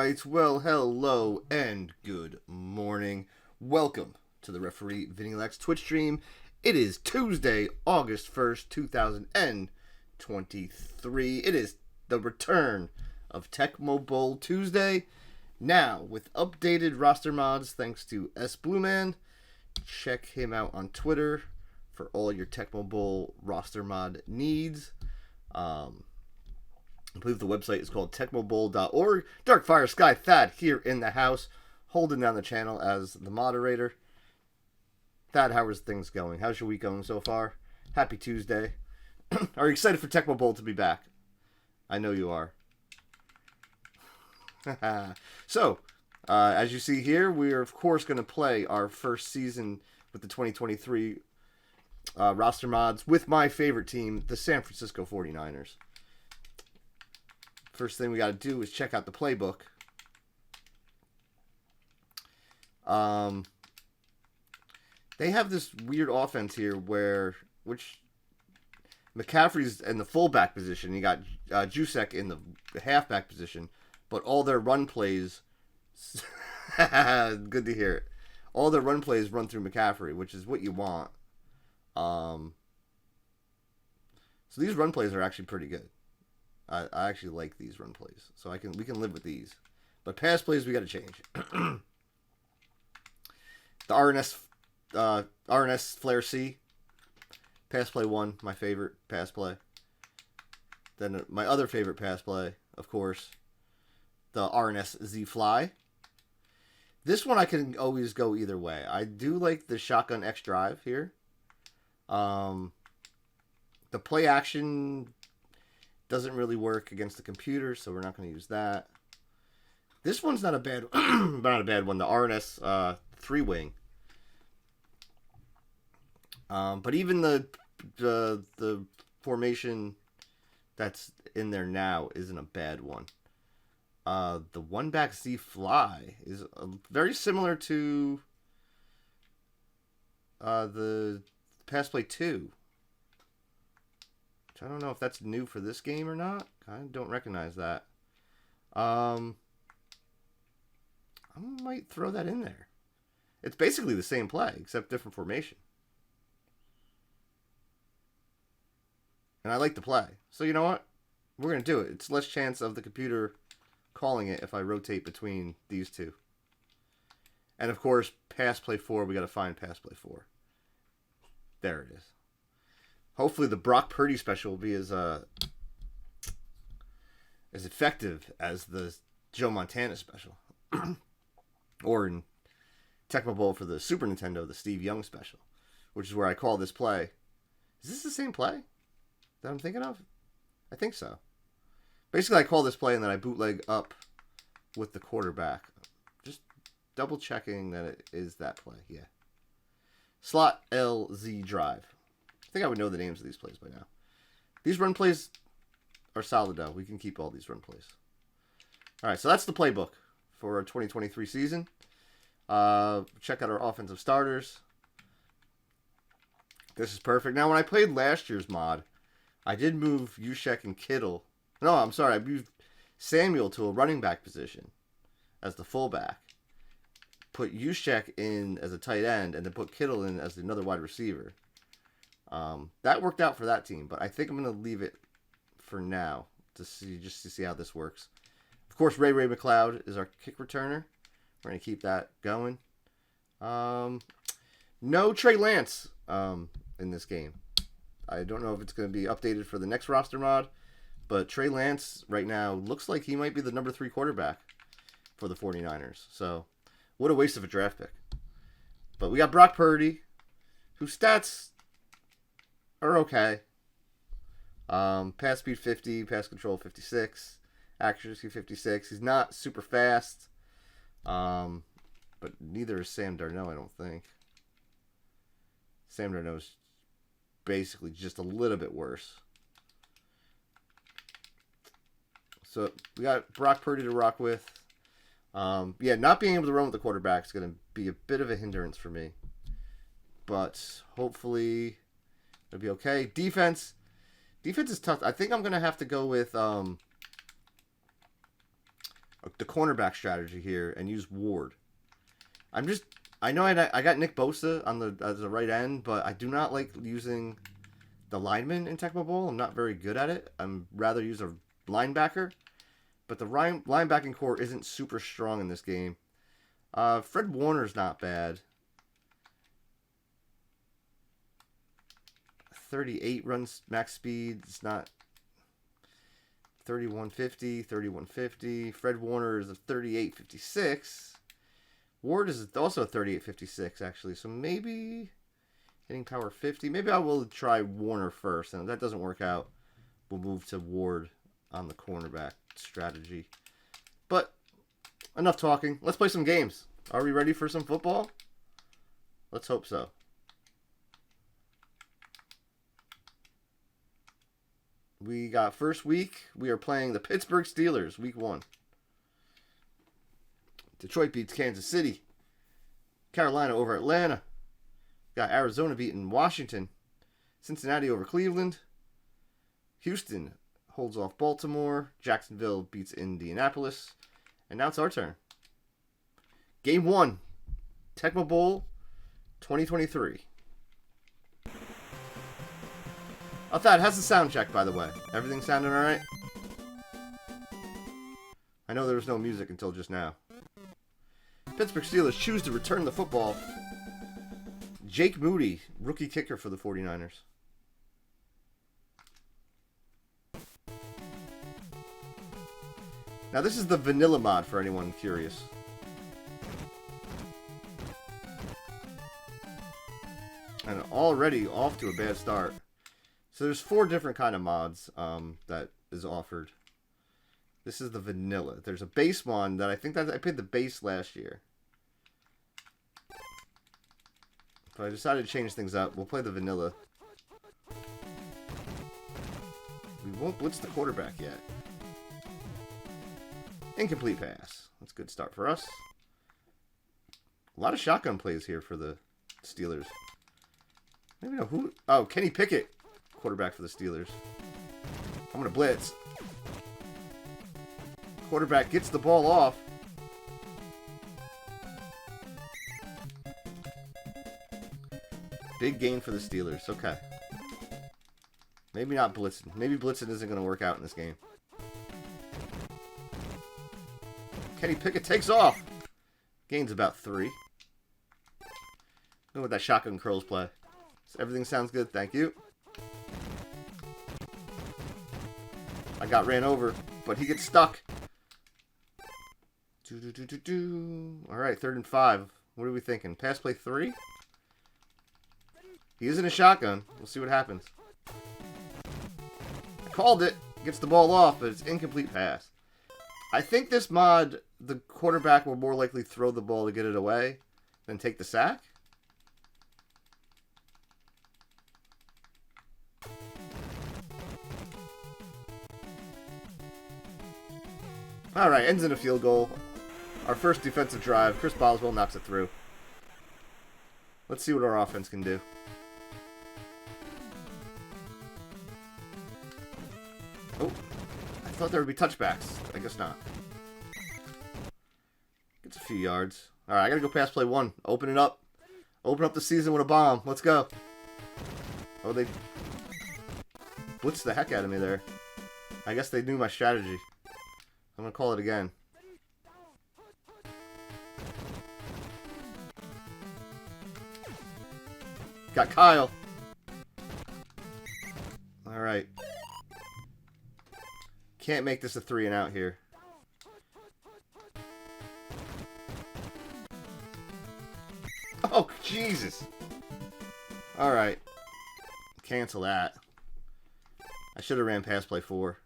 right, well, hello and good morning. Welcome to the Referee Vinilex Twitch stream. It is Tuesday, August 1st, 2023. It is the return of Tecmo Bowl Tuesday. Now, with updated roster mods thanks to S Blue Man. Check him out on Twitter for all your Tecmo Bowl roster mod needs. I believe the website is called tecmobowl.org. Darkfire Sky Thad here in the house, holding down the channel as the moderator. Thad, how is things going? How's your week going so far? Happy Tuesday. Are you excited for Tecmo Bowl to be back? I know you are. So, as you see here, we are, of course, going to play our first season with the 2023 roster mods with my favorite team, the San Francisco 49ers. First thing we got to do is check out the playbook. They have this weird offense here which McCaffrey's in the fullback position. You got Jusek in the halfback position, but all their run plays, good to hear it. All their run plays run through McCaffrey, which is what you want. So these run plays are actually pretty good. I actually like these run plays, so we can live with these. But pass plays we got to change. The RNS Flare C, pass play 1, my favorite pass play. Then my other favorite pass play, of course, the RNS Z Fly. This one I can always go either way. I do like the Shotgun X Drive here. The play action doesn't really work against the computer, so we're not going to use that. This one's not a bad, not a bad one. The RNS 3-wing. But even the formation that's in there now isn't a bad one. The one-back Z Fly is very similar to the Pass Play 2. I don't know if that's new for this game or not. I don't recognize that. I might throw that in there. It's basically the same play, except different formation. And I like the play. So you know what? We're going to do it. It's less chance of the computer calling it if I rotate between these two. And of course, Pass Play 4, we got to find Pass Play 4. There it is. Hopefully the Brock Purdy special will be as effective as the Joe Montana special. Or in Tecmo Bowl for the Super Nintendo, the Steve Young special. Which is where I call this play. Is this the same play that I'm thinking of? I think so. Basically, I call this play and then I bootleg up with the quarterback. Just double checking that it is that play. Yeah. Slot LZ Drive. I think I would know the names of these plays by now. These run plays are solid, though. We can keep all these run plays. All right, so that's the playbook for our 2023 season. Check out our offensive starters. This is perfect. Now, when I played last year's mod, I did move Juszczyk and Kittle. No, I'm sorry. I moved Samuel to a running back position as the fullback. Put Juszczyk in as a tight end, and then put Kittle in as another wide receiver. That worked out for that team, but I think I'm going to leave it for now to see how this works. Of course, Ray McLeod is our kick returner. We're going to keep that going. No Trey Lance in this game. I don't know if it's going to be updated for the next roster mod, but Trey Lance right now looks like he might be the number 3 quarterback for the 49ers. So, what a waste of a draft pick. But we got Brock Purdy, whose stats are okay. Pass speed 50, pass control 56, accuracy 56. He's not super fast, but neither is Sam Darnold, I don't think. Sam Darnold's basically just a little bit worse. So we got Brock Purdy to rock with. Yeah, not being able to run with the quarterback is going to be a bit of a hindrance for me. But hopefully it'll be okay. Defense is tough. I think I'm going to have to go with a the cornerback strategy here and use Ward. I know I got Nick Bosa on as the right end, but I do not like using the lineman in Tecmo Bowl. I'm not very good at it. I'm rather use a linebacker, but the linebacking core isn't super strong in this game. Fred Warner's not bad. 38 runs max speed. It's not 3150, 3150. Fred Warner is a 3856. Ward is also a 3856 actually. So maybe hitting power 50. Maybe I will try Warner first, and if that doesn't work out, we'll move to Ward on the cornerback strategy. But enough talking. Let's play some games. Are we ready for some football? Let's hope so. We got first week. We are playing the Pittsburgh Steelers, week 1. Detroit beats Kansas City. Carolina over Atlanta. Got Arizona beating Washington. Cincinnati over Cleveland. Houston holds off Baltimore. Jacksonville beats Indianapolis. And now it's our turn. Game 1. Tecmo Bowl 2023. Oh, Thad, how's the sound check, by the way? Everything sounding alright? I know there was no music until just now. Pittsburgh Steelers choose to return the football. Jake Moody, rookie kicker for the 49ers. Now, this is the vanilla mod for anyone curious. And already off to a bad start. So there's 4 different kind of mods that is offered. This is the vanilla. There's a base one that I think that I paid the base last year. But I decided to change things up. We'll play the vanilla. We won't blitz the quarterback yet. Incomplete pass. That's a good start for us. A lot of shotgun plays here for the Steelers. Maybe know who. Oh, Kenny Pickett. Quarterback for the Steelers. I'm going to blitz. Quarterback gets the ball off. Big gain for the Steelers. Okay. Maybe not blitzing. Maybe blitzing isn't going to work out in this game. Kenny Pickett takes off. Gains about 3. Go with that shotgun curls play. So everything sounds good. Thank you. I got ran over, but he gets stuck. All right, 3rd and 5. What are we thinking? Pass play 3? He is in a shotgun. We'll see what happens. I called it. Gets the ball off, but it's incomplete pass. I think this mod, the quarterback will more likely throw the ball to get it away than take the sack. All right, ends in a field goal. Our first defensive drive. Chris Boswell knocks it through. Let's see what our offense can do. Oh, I thought there would be touchbacks. I guess not. Gets a few yards. All right, I got to go pass play 1. Open it up. Open up the season with a bomb. Let's go. Oh, they blitzed the heck out of me there. I guess they knew my strategy. I'm going to call it again. Got Kyle. All right. Can't make this a 3 and out here. Oh, Jesus. All right. Cancel that. I should have ran pass play 4.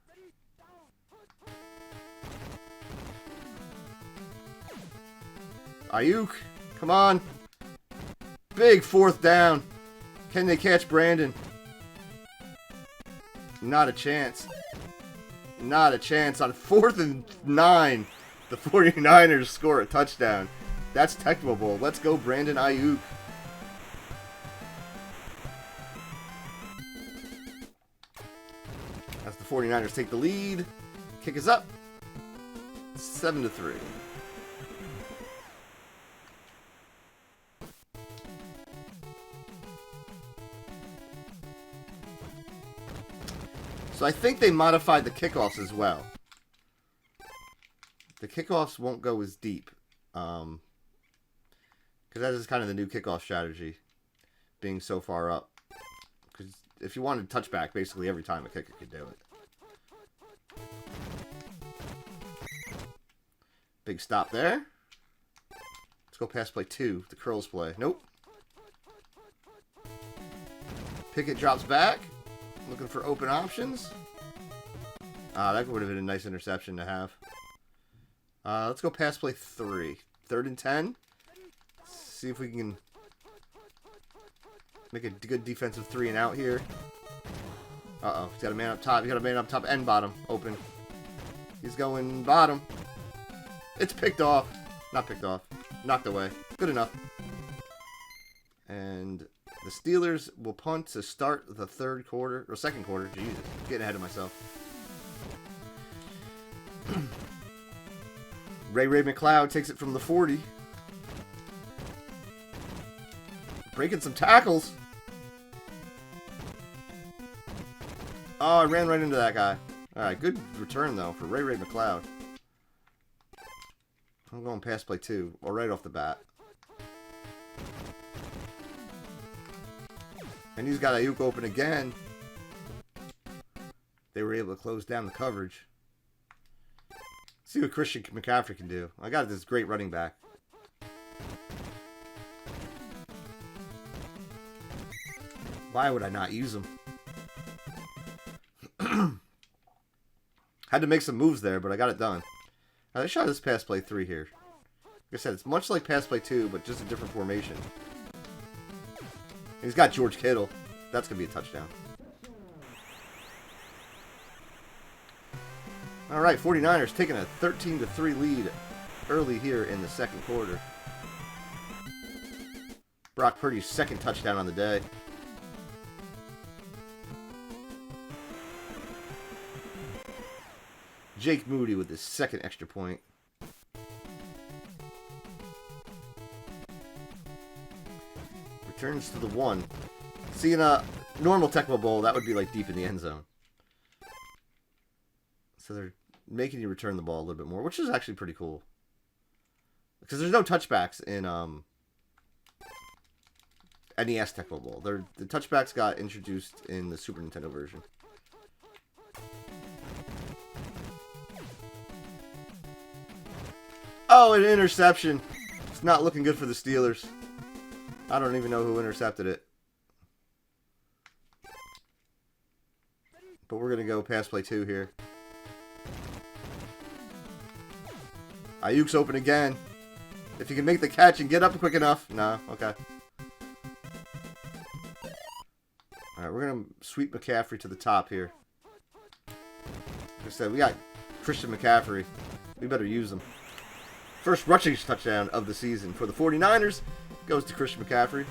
Ayuk, come on. Big 4th down. Can they catch Brandon? Not a chance. Not a chance. On 4th and 9, the 49ers score a touchdown. That's Tecmo Bowl. Let's go, Brandon Ayuk. As the 49ers take the lead. Kick is up. 7-3. So I think they modified the kickoffs as well. The kickoffs won't go as deep. Because that is kind of the new kickoff strategy. Being so far up. Because if you wanted touchback, basically every time a kicker could do it. Big stop there. Let's go pass play 2. The curls play. Nope. Pickett drops back. Looking for open options. That would have been a nice interception to have. Let's go pass play 3. 3rd and 10. See if we can make a good defensive 3 and out here. Uh-oh. He's got a man up top. He's got a man up top and bottom. Open. He's going bottom. It's picked off. Not picked off. Knocked away. Good enough. And the Steelers will punt to start the third quarter. Or second quarter. Jesus. Getting ahead of myself. Ray McLeod takes it from the 40. Breaking some tackles. Oh, I ran right into that guy. Alright, good return, though, for Ray McLeod. I'm going pass play 2, or right off the bat. And he's got Ayuk open again. They were able to close down the coverage. See what Christian McCaffrey can do. I got this great running back. Why would I not use him? Had to make some moves there, but I got it done. Now, let's try this pass play 3 here. Like I said, it's much like pass play 2, but just a different formation. He's got George Kittle. That's going to be a touchdown. Alright, 49ers taking a 13-3 lead early here in the second quarter. Brock Purdy's second touchdown on the day. Jake Moody with his second extra point. Returns to the 1. See, in a normal Tecmo Bowl, that would be like deep in the end zone. So they're making you return the ball a little bit more, which is actually pretty cool. Because there's no touchbacks in NES Tecmo Bowl. The touchbacks got introduced in the Super Nintendo version. Oh, an interception. It's not looking good for the Steelers. I don't even know who intercepted it. But we're going to go pass play 2 here. Ayuk's open again. If he can make the catch and get up quick enough. No, okay. Alright, we're going to sweep McCaffrey to the top here. Like I said, we got Christian McCaffrey. We better use him. First rushing touchdown of the season for the 49ers goes to Christian McCaffrey.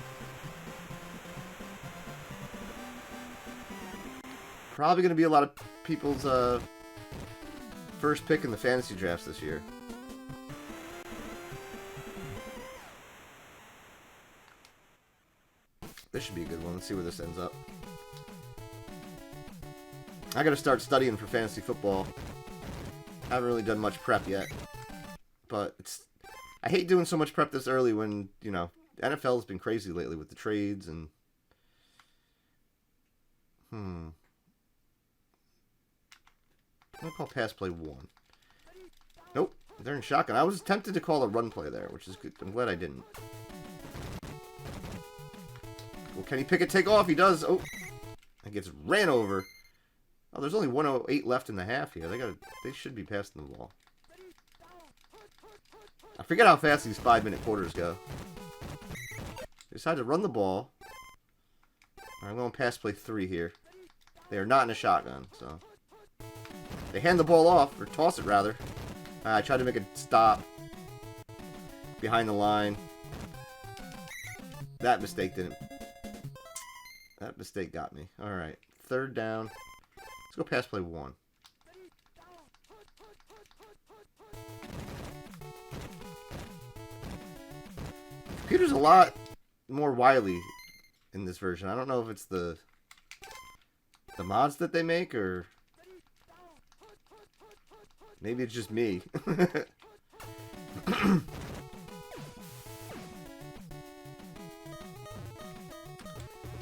Probably going to be a lot of people's first pick in the fantasy drafts this year. This should be a good one. Let's see where this ends up. I got to start studying for fantasy football. Haven't really done much prep yet. But I hate doing so much prep this early when, you know, NFL has been crazy lately with the trades and... I'm going to call pass play 1. Nope, they're in shotgun. I was tempted to call a run play there, which is good. I'm glad I didn't. Well, Kenny Pickett take off? He does. Oh, and gets ran over. Oh, there's only 1:08 left in the half here. They should be passing the ball. I forget how fast these 5-minute quarters go. They decide to run the ball. I'm going to pass play 3 here. They are not in a shotgun, so... They hand the ball off, or toss it rather. I tried to make a stop. Behind the line. That mistake didn't... That mistake got me. Alright, 3rd down. Let's go pass play 1. computer's a lot more wily in this version. I don't know if it's the mods that they make, or maybe it's just me.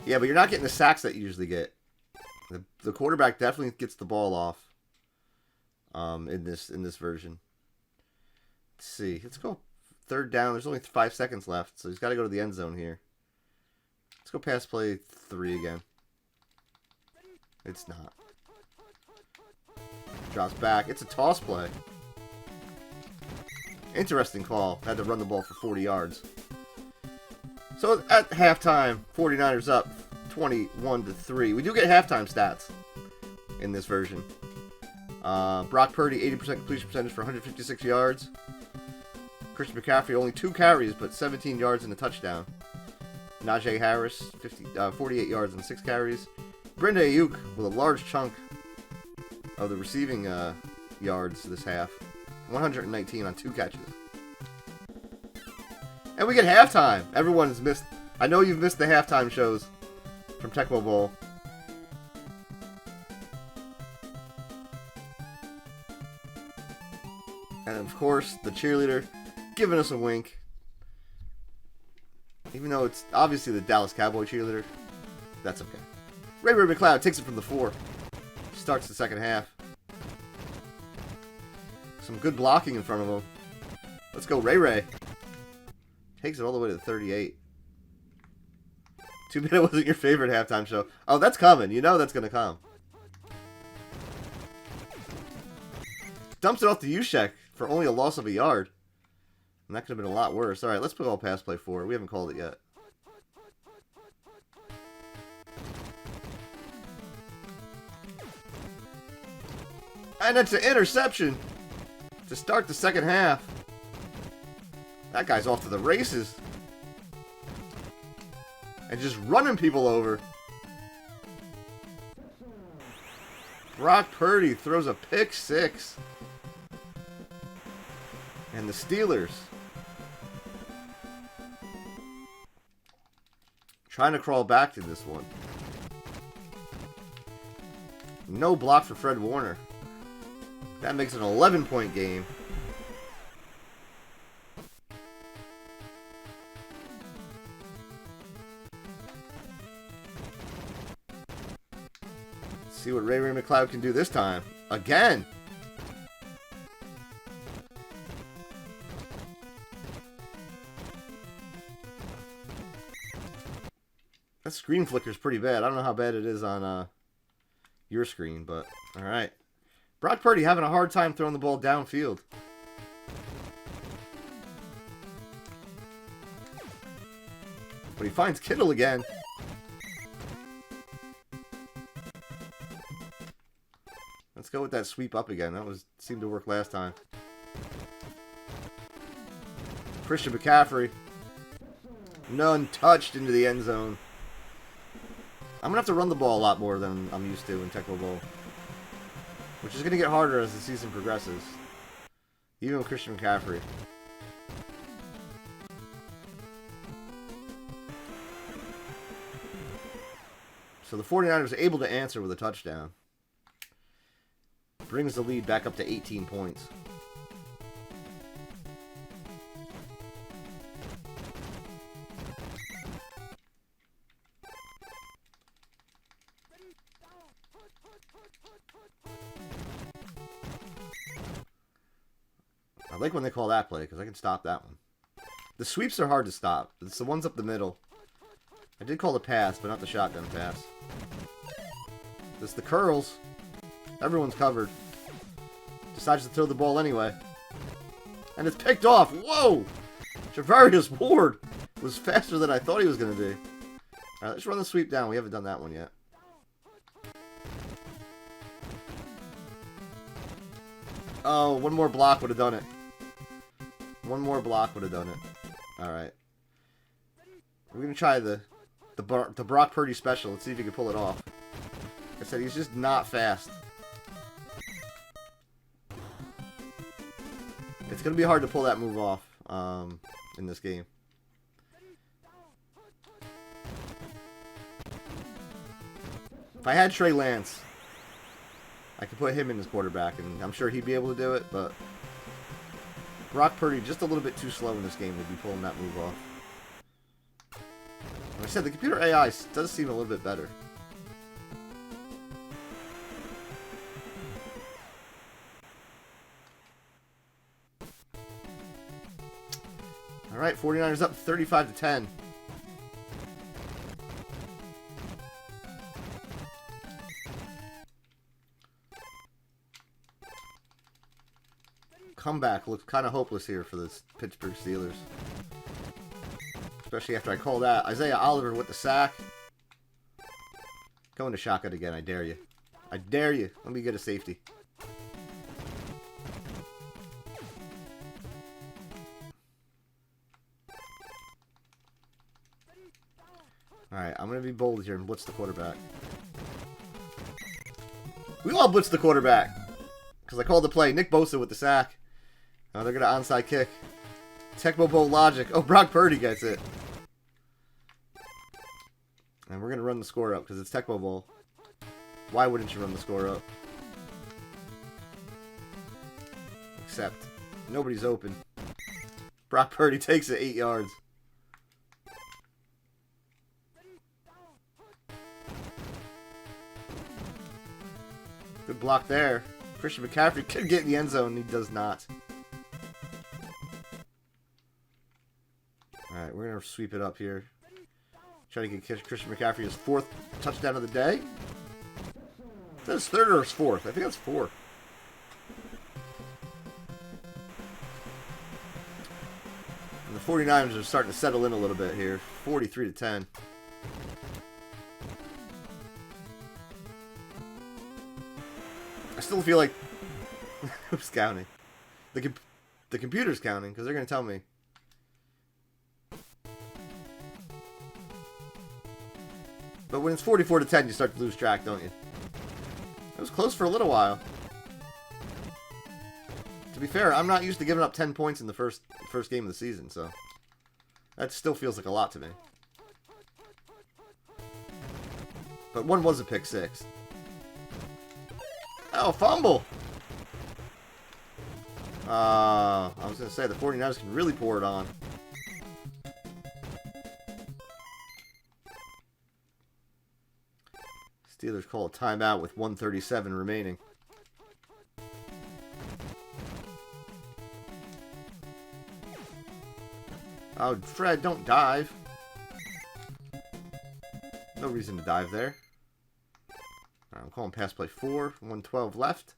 Yeah, but you're not getting the sacks that you usually get. The quarterback definitely gets the ball off in this version. Let's see. Let's go third down. There's only 5 seconds left, so he's got to go to the end zone here. Let's go pass play 3 again. It's not. Drops back. It's a toss play. Interesting call. Had to run the ball for 40 yards. So at halftime, 49ers up 21-3. We do get halftime stats in this version. Brock Purdy, 80% completion percentage for 156 yards. Christian McCaffrey, only 2 carries, but 17 yards and a touchdown. Najee Harris, 48 yards and 6 carries. Brenda Ayuk with a large chunk of the receiving yards this half. 119 on 2 catches. And we get halftime. Everyone's missed. I know you've missed the halftime shows from Tecmo Bowl. And of course, the cheerleader giving us a wink. Even though it's obviously the Dallas Cowboy cheerleader. That's okay. Ray McCloud takes it from the 4. Starts the second half. Some good blocking in front of him. Let's go, Ray. Takes it all the way to the 38. Too bad it wasn't your favorite halftime show. Oh, that's coming. You know that's going to come. Dumps it off to Juszczyk for only a loss of a yard. And that could have been a lot worse. All right, let's put all pass play 4. We haven't called it yet. And it's an interception to start the second half. That guy's off to the races. And just running people over. Brock Purdy throws a pick 6. And the Steelers trying to crawl back to this one. No block for Fred Warner. That makes it an 11-point game. Let's see what Ray McCloud can do this time. Again. That screen flicker is pretty bad. I don't know how bad it is on your screen, but all right. Brock Purdy having a hard time throwing the ball downfield. But he finds Kittle again. Let's go with that sweep up again. That seemed to work last time. Christian McCaffrey. None touched into the end zone. I'm going to have to run the ball a lot more than I'm used to in Tecmo Bowl. Which is going to get harder as the season progresses. Even with Christian McCaffrey. So the 49ers are able to answer with a touchdown. Brings the lead back up to 18 points. I like when they call that play because I can stop that one. The sweeps are hard to stop. It's the ones up the middle. I did call the pass, but not the shotgun pass. This is the curls. Everyone's covered. Decides to throw the ball anyway. And it's picked off. Whoa! Javarius Ward was faster than I thought he was going to be. Alright, let's run the sweep down. We haven't done that one yet. Oh, one more block would have done it. One more block would have done it. Alright. We're going to try the Brock Purdy special. Let's see if he can pull it off. Like I said, he's just not fast. It's going to be hard to pull that move off in this game. If I had Trey Lance, I could put him in as quarterback, and I'm sure he'd be able to do it, but Brock Purdy just a little bit too slow in this game to be pulling that move off. Like I said, the computer AI does seem a little bit better. All right, 49ers up 35-10. Comeback looks kind of hopeless here for the Pittsburgh Steelers. Especially after I call that. Isaiah Oliver with the sack. Go into shotgun again, I dare you. I dare you. Let me get a safety. Alright, I'm going to be bold here and blitz the quarterback. We all blitz the quarterback. Because I called the play. Nick Bosa with the sack. Oh, they're going to onside kick. Tecmo Bowl logic. Oh, Brock Purdy gets it. And we're going to run the score up because it's Tecmo Bowl. Why wouldn't you run the score up? Except nobody's open. Brock Purdy takes it 8 yards. Good block there. Christian McCaffrey could get in the end zone, and he does not. Alright, we're going to sweep it up here. Try to get Christian McCaffrey his 4th touchdown of the day. Is that his 3rd or his 4th? I think that's 4. And the 49ers are starting to settle in a little bit here. 43-10. I still feel like... Who's counting? The computer's counting, because they're going to tell me. But when it's 44-10, you start to lose track, don't you? It was close for a little while. To be fair, I'm not used to giving up 10 points in the first game of the season, so... That still feels like a lot to me. But one was a pick six. Oh, fumble! I was going to say, the 49ers can really pour it on. Steelers call a timeout with 1:37 remaining. Oh, Fred, don't dive. No reason to dive there. Alright, I'm calling pass play 4. 1:12 left.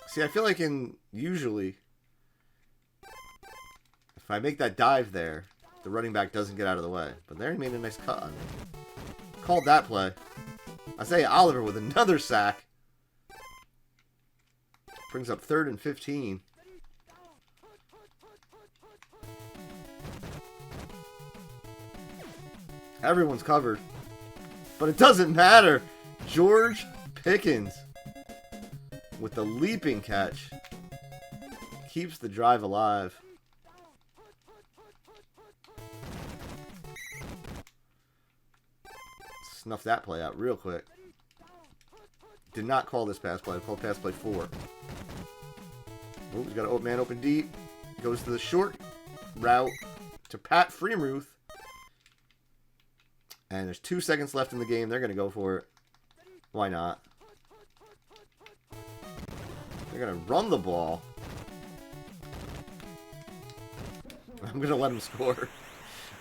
See, I feel like usually, if I make that dive there, the running back doesn't get out of the way. But there he made a nice cut on me. Called that play. Isaiah Oliver with another sack. Brings up 3rd and 15. Everyone's covered. But it doesn't matter. George Pickens with the leaping catch keeps the drive alive. Snuff that play out real quick. Did not call this pass play. I called pass play 4. Oh, he's got an man open deep. Goes to the short route to Pat Freiermuth. And there's 2 seconds left in the game. They're going to go for it. Why not? They're going to run the ball. I'm going to let him score.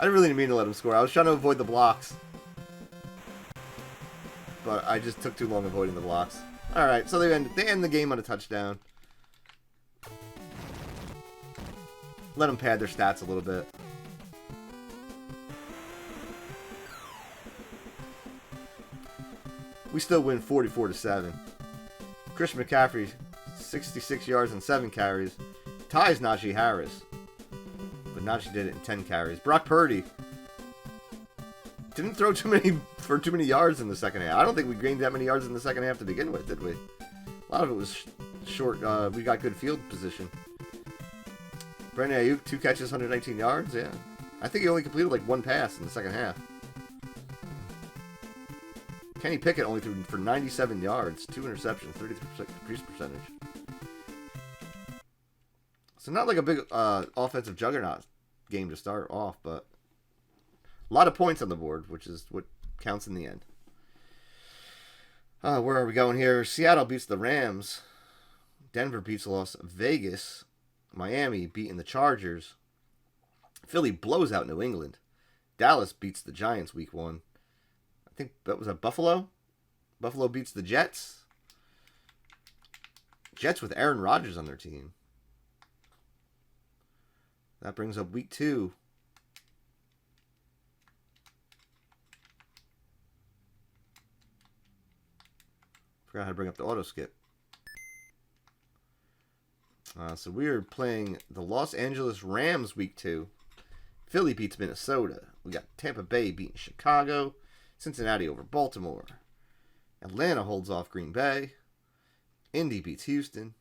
I didn't really mean to let him score. I was trying to avoid the blocks. But I just took too long avoiding the blocks. Alright, so they end the game on a touchdown. Let them pad their stats a little bit. We still win 44-7. Christian McCaffrey, 66 yards and 7 carries. Ties Najee Harris. But Najee did it in 10 carries. Brock Purdy didn't throw too many yards in the second half. I don't think we gained that many yards in the second half to begin with, did we? A lot of it was short. We got good field position. Brandon Ayuk, 2 catches, 119 yards. Yeah. I think he only completed like 1 pass in the second half. Kenny Pickett only threw for 97 yards, 2 interceptions, 33% completion percentage. So not like a big offensive juggernaut game to start off, but a lot of points on the board, which is what counts in the end. Where are we going here? Seattle beats the Rams. Denver beats Las Vegas. Miami beating the Chargers. Philly blows out New England. Dallas beats the Giants week 1. I think that was at Buffalo. Buffalo beats the Jets. Jets with Aaron Rodgers on their team. That brings up week 2. Forgot how to bring up the auto skip. So we are playing the Los Angeles Rams week 2. Philly beats Minnesota. We got Tampa Bay beating Chicago. Cincinnati over Baltimore. Atlanta holds off Green Bay. Indy beats Houston.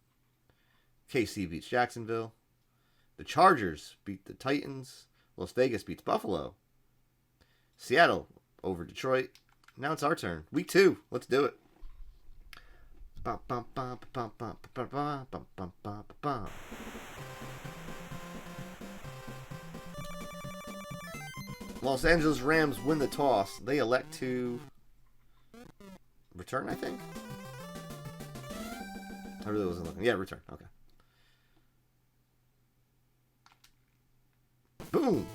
KC beats Jacksonville. The Chargers beat the Titans. Las Vegas beats Buffalo. Seattle over Detroit. Now it's our turn. Week 2. Let's do it. Los Angeles Rams win the toss. They elect to return, I think. I really wasn't looking. Yeah, return. Okay. Boom.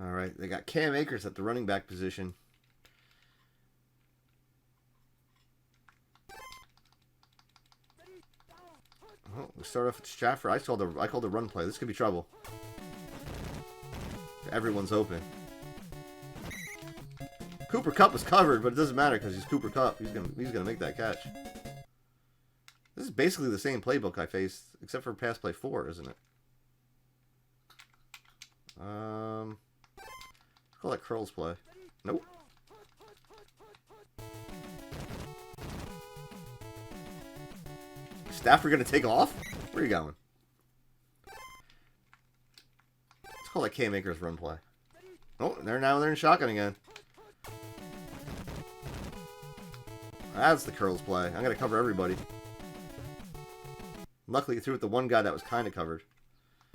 All right, they got Cam Akers at the running back position. Oh, we start off with Stratford. I called the run play. This could be trouble. Everyone's open. Cooper Kupp was covered, but it doesn't matter because he's Cooper Kupp. He's gonna make that catch. This is basically the same playbook I faced, except for pass play 4, isn't it? Call that curls play. Nope. Stafford gonna take off? Where are you going? Let's call that Cam Akers run play. Oh, they're in shotgun again. That's the curls play. I'm gonna cover everybody. Luckily, he threw it the one guy that was kind of covered.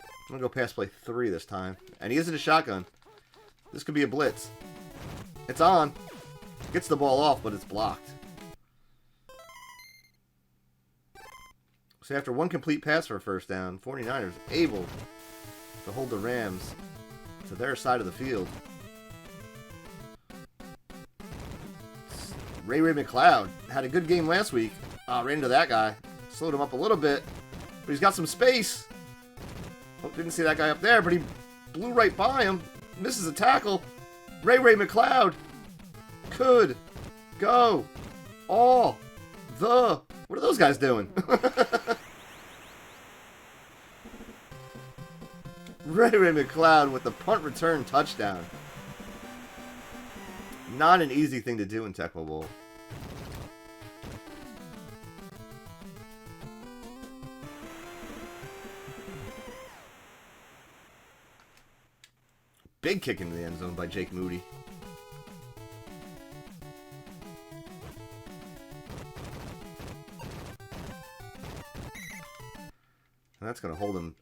I'm gonna go pass play 3 this time, and he is in a shotgun. This could be a blitz. It's on. Gets the ball off, but it's blocked. So after one complete pass for a first down, 49ers able to hold the Rams to their side of the field. Ray McLeod had a good game last week. Ran into that guy. Slowed him up a little bit, but he's got some space. Oh, didn't see that guy up there, but he blew right by him. Misses a tackle. Ray McLeod could go all the... What are those guys doing? Ray McLeod with the punt return touchdown. Not an easy thing to do in Tecmo Bowl. Big kick into the end zone by Jake Moody. And that's going to hold him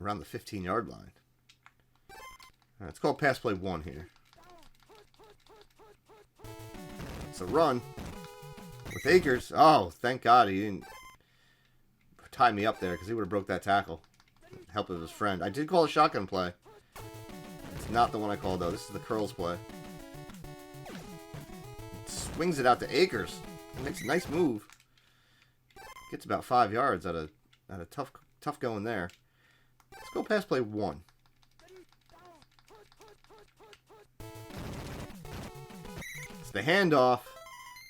around the 15-yard line. Right, it's called pass play 1 here. It's a run with Akers. Oh, thank God he didn't tie me up there because he would have broke that tackle. Help of his friend. I did call a shotgun play. It's not the one I called, though. This is the curls play. Swings it out to Akers. Makes a nice move. Gets about 5 yards out of tough going there. Let's go pass play 1. It's the handoff.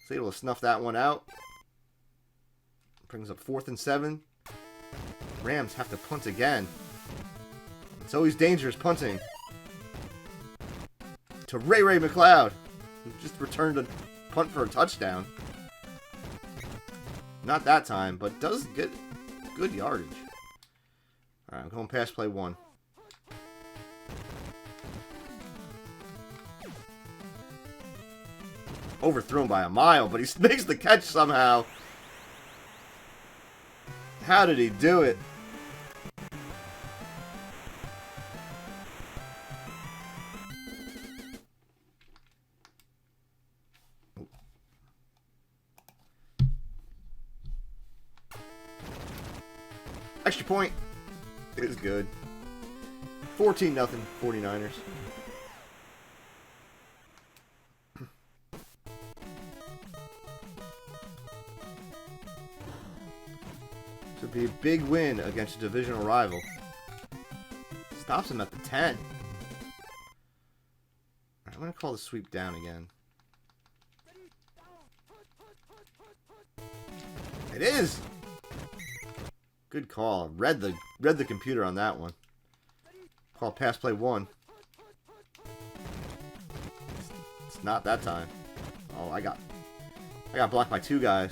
It's able to snuff that one out. Brings up 4th and 7. Rams have to punt again. It's always dangerous punting. to Ray McCloud, who just returned a punt for a touchdown. Not that time, but does get good yardage. Alright, I'm going pass play 1. Overthrown by a mile, but he makes the catch somehow. How did he do it? Extra point is good. 14-0 49ers. This would be a big win against a divisional rival. Stops him at the 10. I'm going to call the sweep down again. It is! Good call. Read the computer on that one. Call pass play 1. It's not that time. Oh, I got blocked by 2 guys.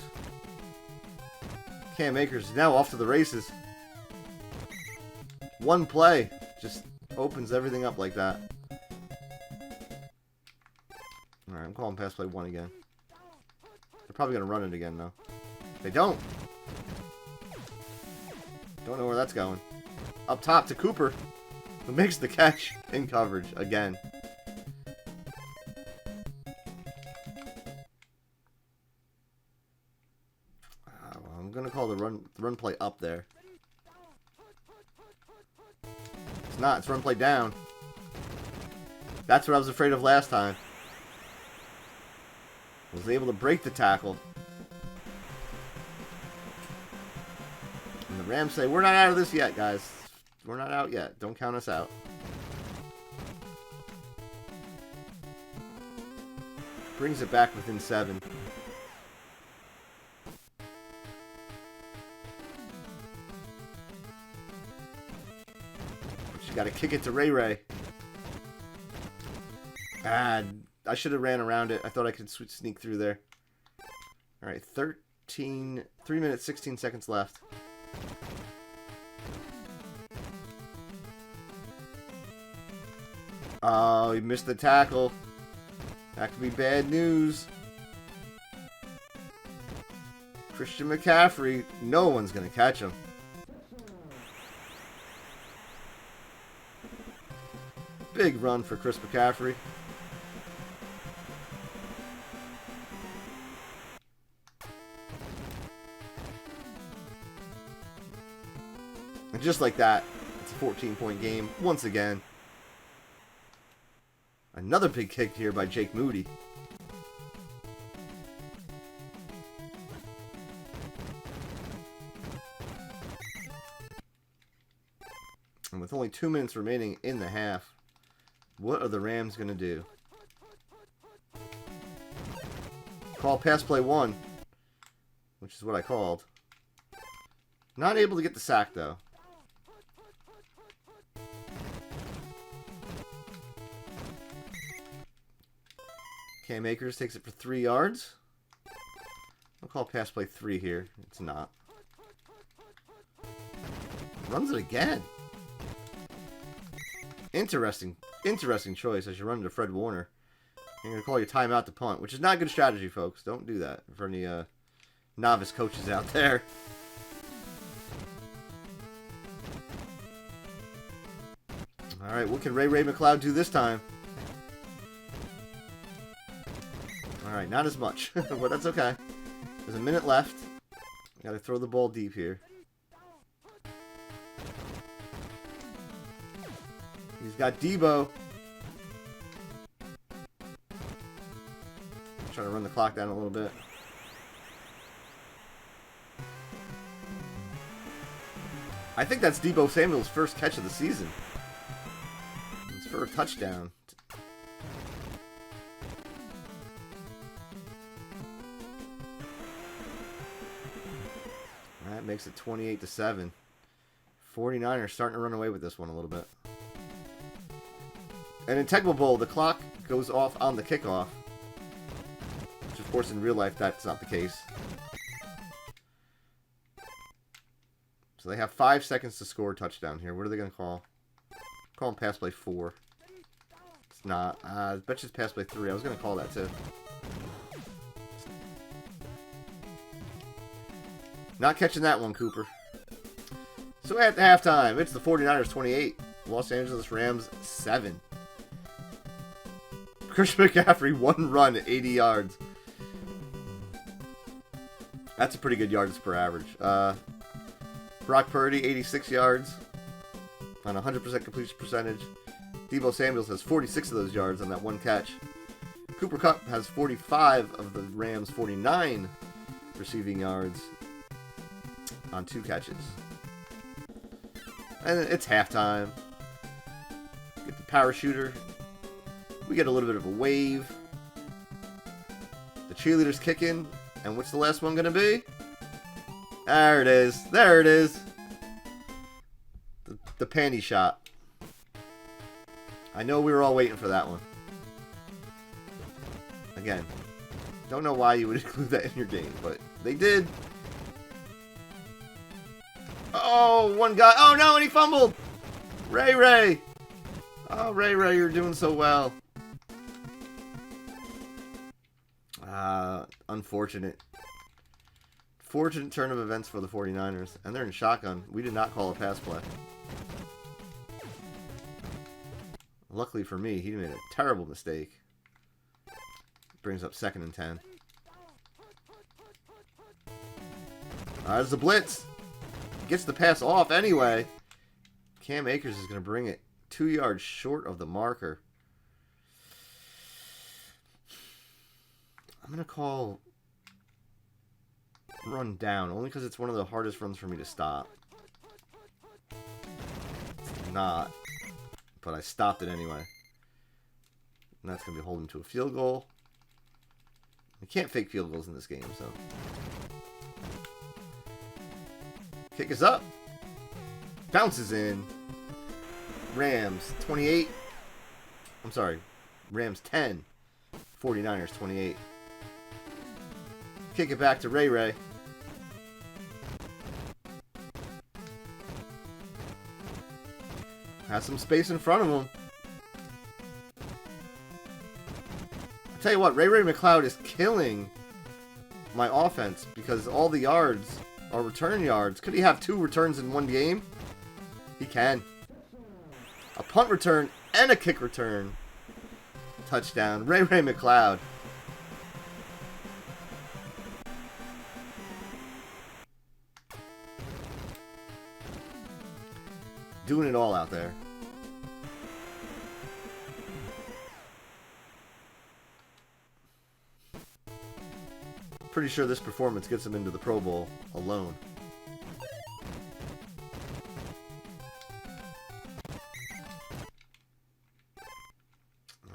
Cam Akers is now off to the races. One play just opens everything up like that. Alright, I'm calling pass play 1 again. They're probably going to run it again, though. They don't. Don't know where that's going. Up top to Cooper, who makes the catch in coverage again. Well, I'm going to call the run play up there. It's not. It's run play down. That's what I was afraid of last time. I was able to break the tackle. And the Rams say, we're not out of this yet, guys. We're not out yet. Don't count us out. Brings it back within 7. But you got to kick it to Ray. Ah, I should have ran around it. I thought I could sneak through there. All right, 3 minutes, 16 seconds left. Oh, he missed the tackle. That could be bad news. Christian McCaffrey, no one's going to catch him. Big run for Chris McCaffrey. And just like that, it's a 14-point game once again. Another big kick here by Jake Moody. And with only 2 minutes remaining in the half, what are the Rams going to do? Call pass play 1, which is what I called. Not able to get the sack, though. Cam Akers takes it for 3 yards. I'll call pass play 3 here. It's not. Runs it again. Interesting choice as you run into Fred Warner. You're going to call your timeout to punt, which is not good strategy, folks. Don't do that for any novice coaches out there. All right, what can Ray McCloud do this time? Alright, not as much, but that's okay. There's a minute left. Gotta throw the ball deep here. He's got Debo. Trying to run the clock down a little bit. I think that's Debo Samuel's first catch of the season. It's for a touchdown. That makes it 28-7. 49ers starting to run away with this one a little bit. And in Tecmo Bowl, the clock goes off on the kickoff. Which, of course, in real life, that's not the case. So they have 5 seconds to score a touchdown here. What are they going to call? Call them pass play 4. It's not. I bet you it's pass play 3. I was going to call that, too. Not catching that one, Cooper. So at halftime, it's the 49ers 28. Los Angeles Rams 7. Christian McCaffrey, 1 run at 80 yards. That's a pretty good yards per average. Brock Purdy, 86 yards on 100% completion percentage. Deebo Samuels has 46 of those yards on that 1 catch. Cooper Kupp has 45 of the Rams' 49 receiving yards on 2 catches. And it's halftime. Get the parachuter. We get a little bit of a wave. The cheerleader's kicking. And what's the last one going to be? There it is. There it is. The panty shot. I know we were all waiting for that one. Again, don't know why you would include that in your game, but they did. Oh, one guy. Oh, no, and he fumbled. Ray. Oh, Ray, you're doing so well. Unfortunate. Fortunate turn of events for the 49ers. And they're in shotgun. We did not call a pass play. Luckily for me, he made a terrible mistake. Brings up 2nd and 10. There's the blitz. Gets the pass off anyway. Cam Akers is going to bring it 2 yards short of the marker. I'm going to call run down, only because it's one of the hardest runs for me to stop. It's not, but I stopped it anyway. And that's going to be holding to a field goal. You can't fake field goals in this game, so. Kick is up. Bounces in. Rams 28. I'm sorry. Rams 10. 49ers 28. Kick it back to Ray. Has some space in front of him. I'll tell you what, Ray McCloud is killing my offense because all the yards are return yards. Could he have 2 returns in one game? He can. A punt return and a kick return. Touchdown. Ray McCloud. Doing it all out there. Pretty sure this performance gets him into the Pro Bowl alone.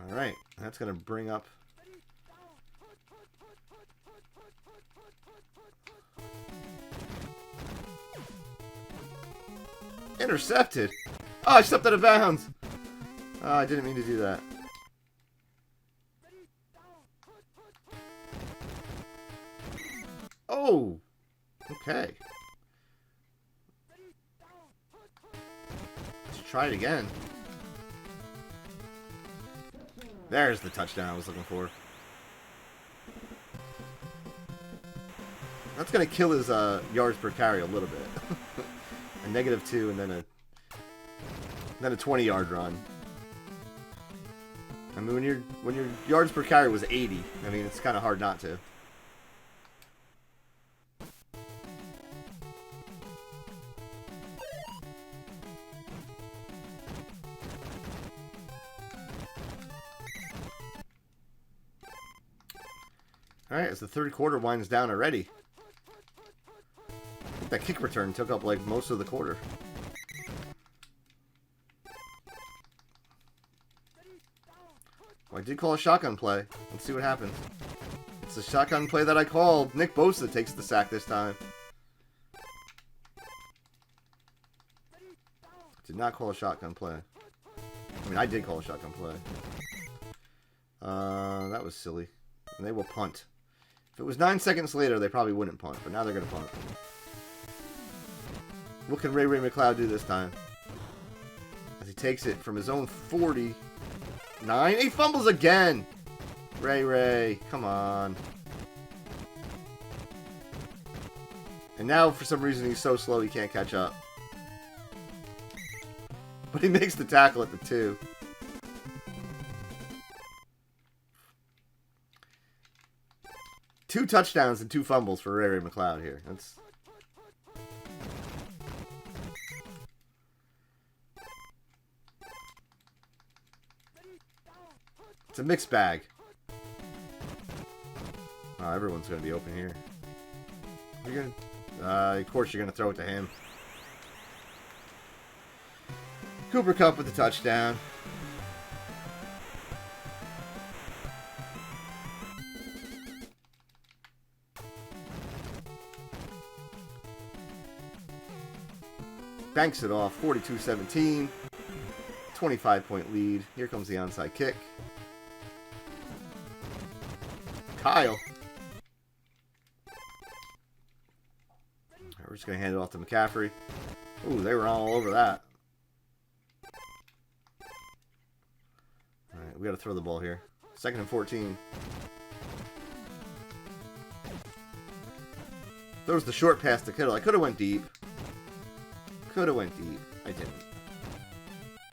Alright, that's going to bring up... Intercepted! Oh, I stepped out of bounds! Oh, I didn't mean to do that. Oh! Okay. Let's try it again. There's the touchdown I was looking for. That's going to kill his yards per carry a little bit. A -2 and then a 20-yard run. I mean, when your yards per carry was 80, I mean, it's kind of hard not to. Alright, as the third quarter winds down already. I think that kick return took up like most of the quarter. Well, I did call a shotgun play. Let's see what happens. It's a shotgun play that I called. Nick Bosa takes the sack this time. Did not call a shotgun play. mean, I did call a shotgun play. That was silly. And they will punt. If it was 9 seconds later, they probably wouldn't punt. But now they're going to punt. What can Ray McLeod do this time? As he takes it from his own 49. He fumbles again! Ray, come on. And now, for some reason, he's so slow he can't catch up. But he makes the tackle at the 2. Two touchdowns and 2 fumbles for Ray McLeod here. It's a mixed bag. Oh, everyone's going to be open here. You're gonna, of course, you're going to throw it to him. Cooper Kupp with the touchdown. Banks it off, 42-17. 25-point lead. Here comes the onside kick. Kyle. We're just going to hand it off to McCaffrey. Ooh, they were all over that. Alright, we got to throw the ball here. 2nd and 14. Throws the short pass to Kittle. I could have went deep. I didn't.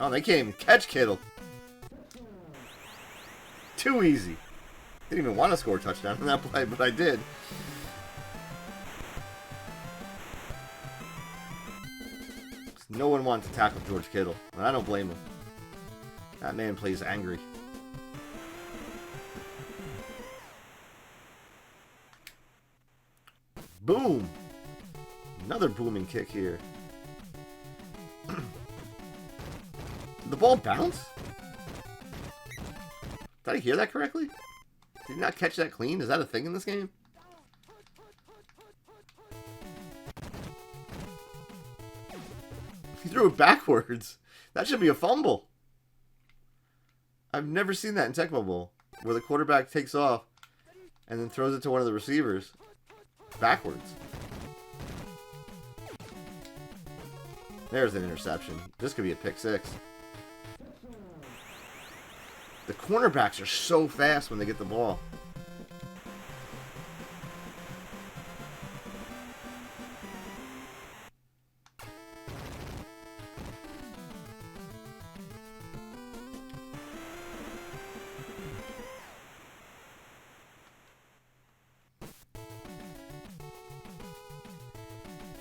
Oh, they can't even catch Kittle. Too easy. Didn't even want to score a touchdown on that play, but I did. No one wanted to tackle George Kittle, and I don't blame him. That man plays angry. Boom! Another booming kick here. Did the ball bounce? Did I hear that correctly? Did he not catch that clean? Is that a thing in this game? He threw it backwards. That should be a fumble. I've never seen that in Tecmo Bowl, where the quarterback takes off and then throws it to one of the receivers backwards. There's an interception. This could be a pick 6. The cornerbacks are so fast when they get the ball.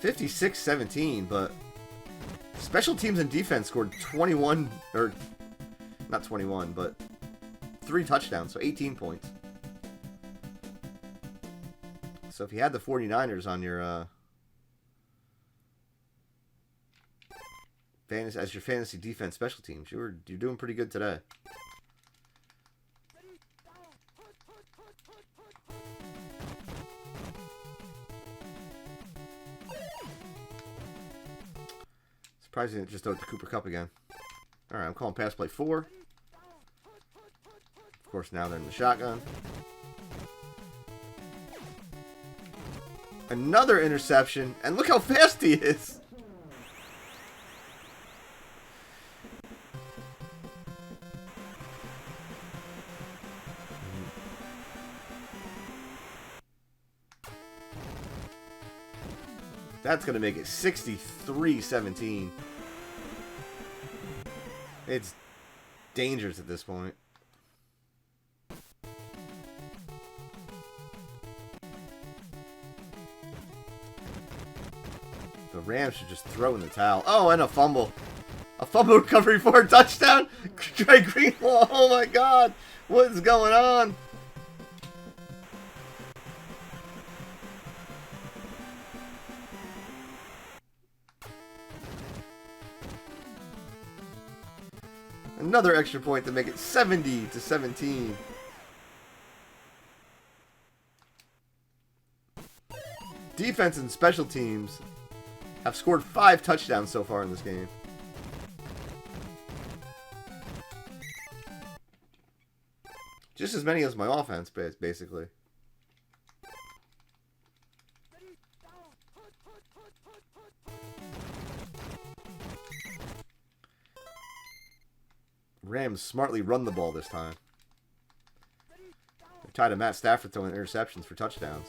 (56-17), but special teams and defense scored 21, or not 21, but 3 touchdowns, so 18 points. So if you had the 49ers on your fantasy, as your fantasy defense special teams, you're doing pretty good today. Surprising it just throw it to Cooper Kupp again. Alright, I'm calling pass play 4. Of course, now they're in the shotgun. Another interception, and look how fast he is! That's going to make it 63-17. It's dangerous at this point. The Rams should just throw in the towel. Oh, and a fumble. A fumble recovery for a touchdown. Trey Greenlaw. Oh my God. What is going on? Another extra point to make it 70-17. Defense and special teams have scored 5 touchdowns so far in this game. Just as many as my offense, basically. Rams smartly run the ball this time. They're tied to Matt Stafford throwing interceptions for touchdowns.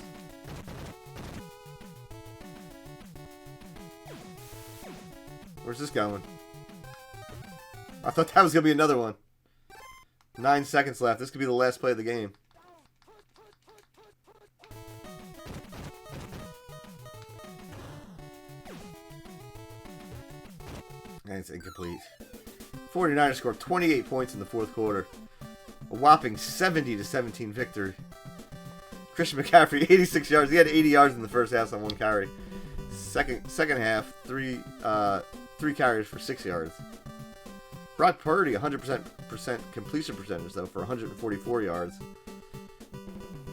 Where's this going? I thought that was going to be another one. 9 seconds left. This could be the last play of the game. And it's incomplete. 49ers scored 28 points in the fourth quarter. A whopping 70-17 victory. Christian McCaffrey, 86 yards. He had 80 yards in the first half on 1 carry. Second half, three carries for 6 yards. Brock Purdy, 100% completion percentage, though, for 144 yards.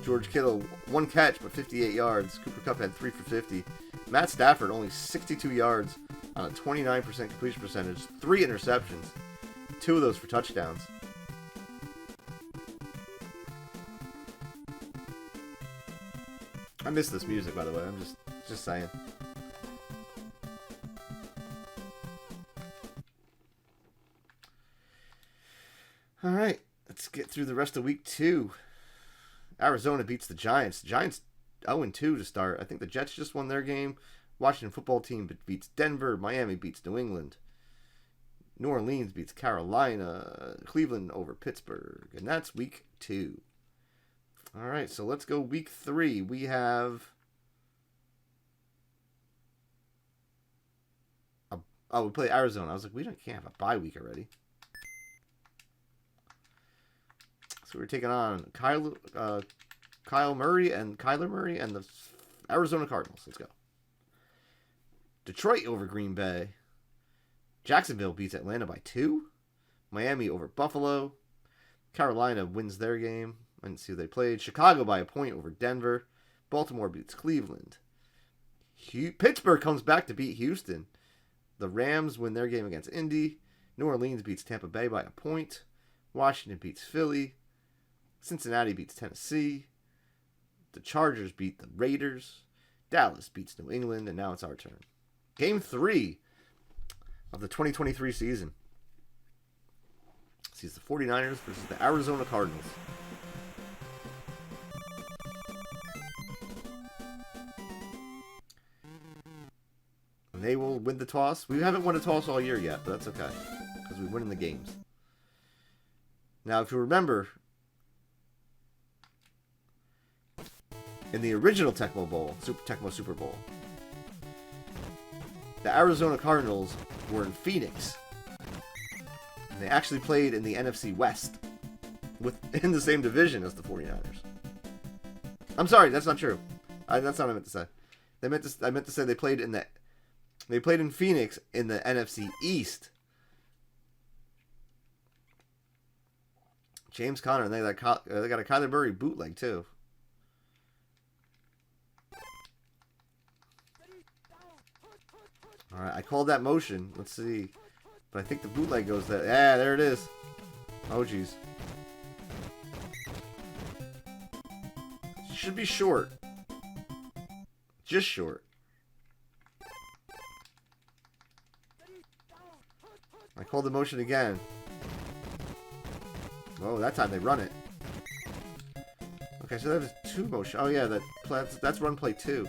George Kittle, 1 catch, but 58 yards. Cooper Kupp had 3 for 50. Matt Stafford, only 62 yards on a 29% completion percentage. 3 interceptions. 2 of those for touchdowns. I miss this music, by the way. I'm just saying. All right, let's get through the rest of week 2. Arizona beats the Giants. The Giants 0-2 to start. I think the Jets just won their game. Washington football team beats Denver. Miami beats New England. New Orleans beats Carolina. Cleveland over Pittsburgh. And that's week 2. All right, so let's go week 3. We have... we play Arizona. I was like, can't have a bye week already. So we're taking on Kyler Murray and the Arizona Cardinals. Let's go. Detroit over Green Bay. Jacksonville beats Atlanta by 2. Miami over Buffalo. Carolina wins their game. I didn't see who they played. Chicago by a point over Denver. Baltimore beats Cleveland. Pittsburgh comes back to beat Houston. The Rams win their game against Indy. New Orleans beats Tampa Bay by a point. Washington beats Philly. Cincinnati beats Tennessee. The Chargers beat the Raiders. Dallas beats New England. And now it's our turn. Game 3 of the 2023 season. This is the 49ers versus the Arizona Cardinals. And they will win the toss. We haven't won a toss all year yet, but that's okay. Because we win in the games. Now, if you remember, in the original Tecmo Super Bowl, the Arizona Cardinals were in Phoenix. And they actually played in the NFC West, in the same division as the 49ers. I'm sorry, that's not true. That's not what I meant to say. I meant to say they played in Phoenix in the NFC East. James Conner, and they got a Kyler Murray bootleg too. All right, I called that motion. Let's see, but I think the bootleg goes there. Yeah, there it is. Oh jeez. Should be short. Just short. I called the motion again. Oh, that time they run it. Okay, so that was 2 motion. Oh yeah, that's run play 2.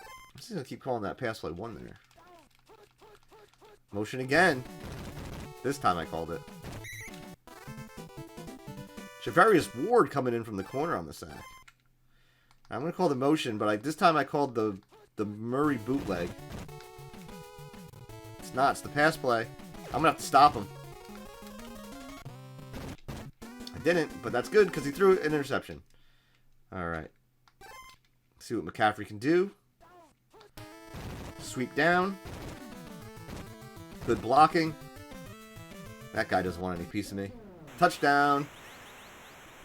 I'm just gonna keep calling that pass play 1 there. Motion again. This time I called it. Javarius Ward coming in from the corner on the sack. I'm gonna call the motion, but this time I called the Murray bootleg. It's not. It's the pass play. I'm gonna have to stop him. I didn't, but that's good because he threw an interception. All right. See what McCaffrey can do. Sweep down. Good blocking. That guy doesn't want any piece of me. Touchdown.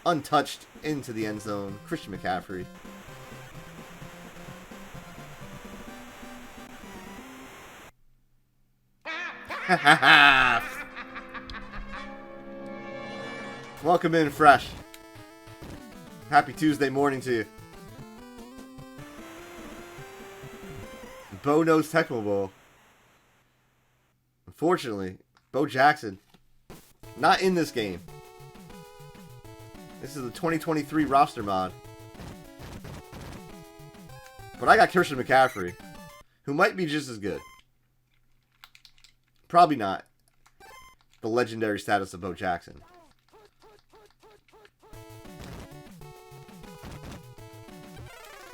Untouched into the end zone. Christian McCaffrey. welcome in, Fresh. Happy Tuesday morning to you. Bo knows Tecmo Bowl. Unfortunately, Bo Jackson, not in this game. This is the 2023 roster mod. But I got Christian McCaffrey, who might be just as good. Probably not the legendary status of Bo Jackson.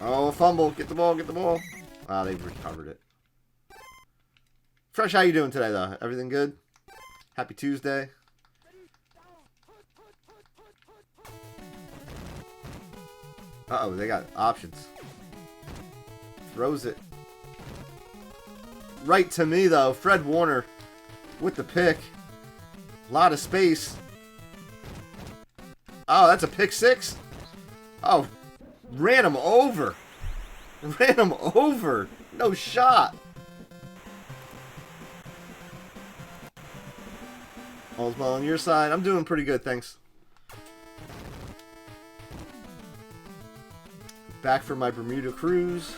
Oh, fumble. Get the ball, get the ball. Ah, they've recovered it. Fresh, how you doing today, though? Everything good? Happy Tuesday. Uh-oh, they got options. Throws it. Right to me, though. Fred Warner with the pick. A lot of space. Oh, that's a pick six? Oh, ran him over. Ran him over. No shot. All's well on your side. I'm doing pretty good, thanks. Back from my Bermuda cruise.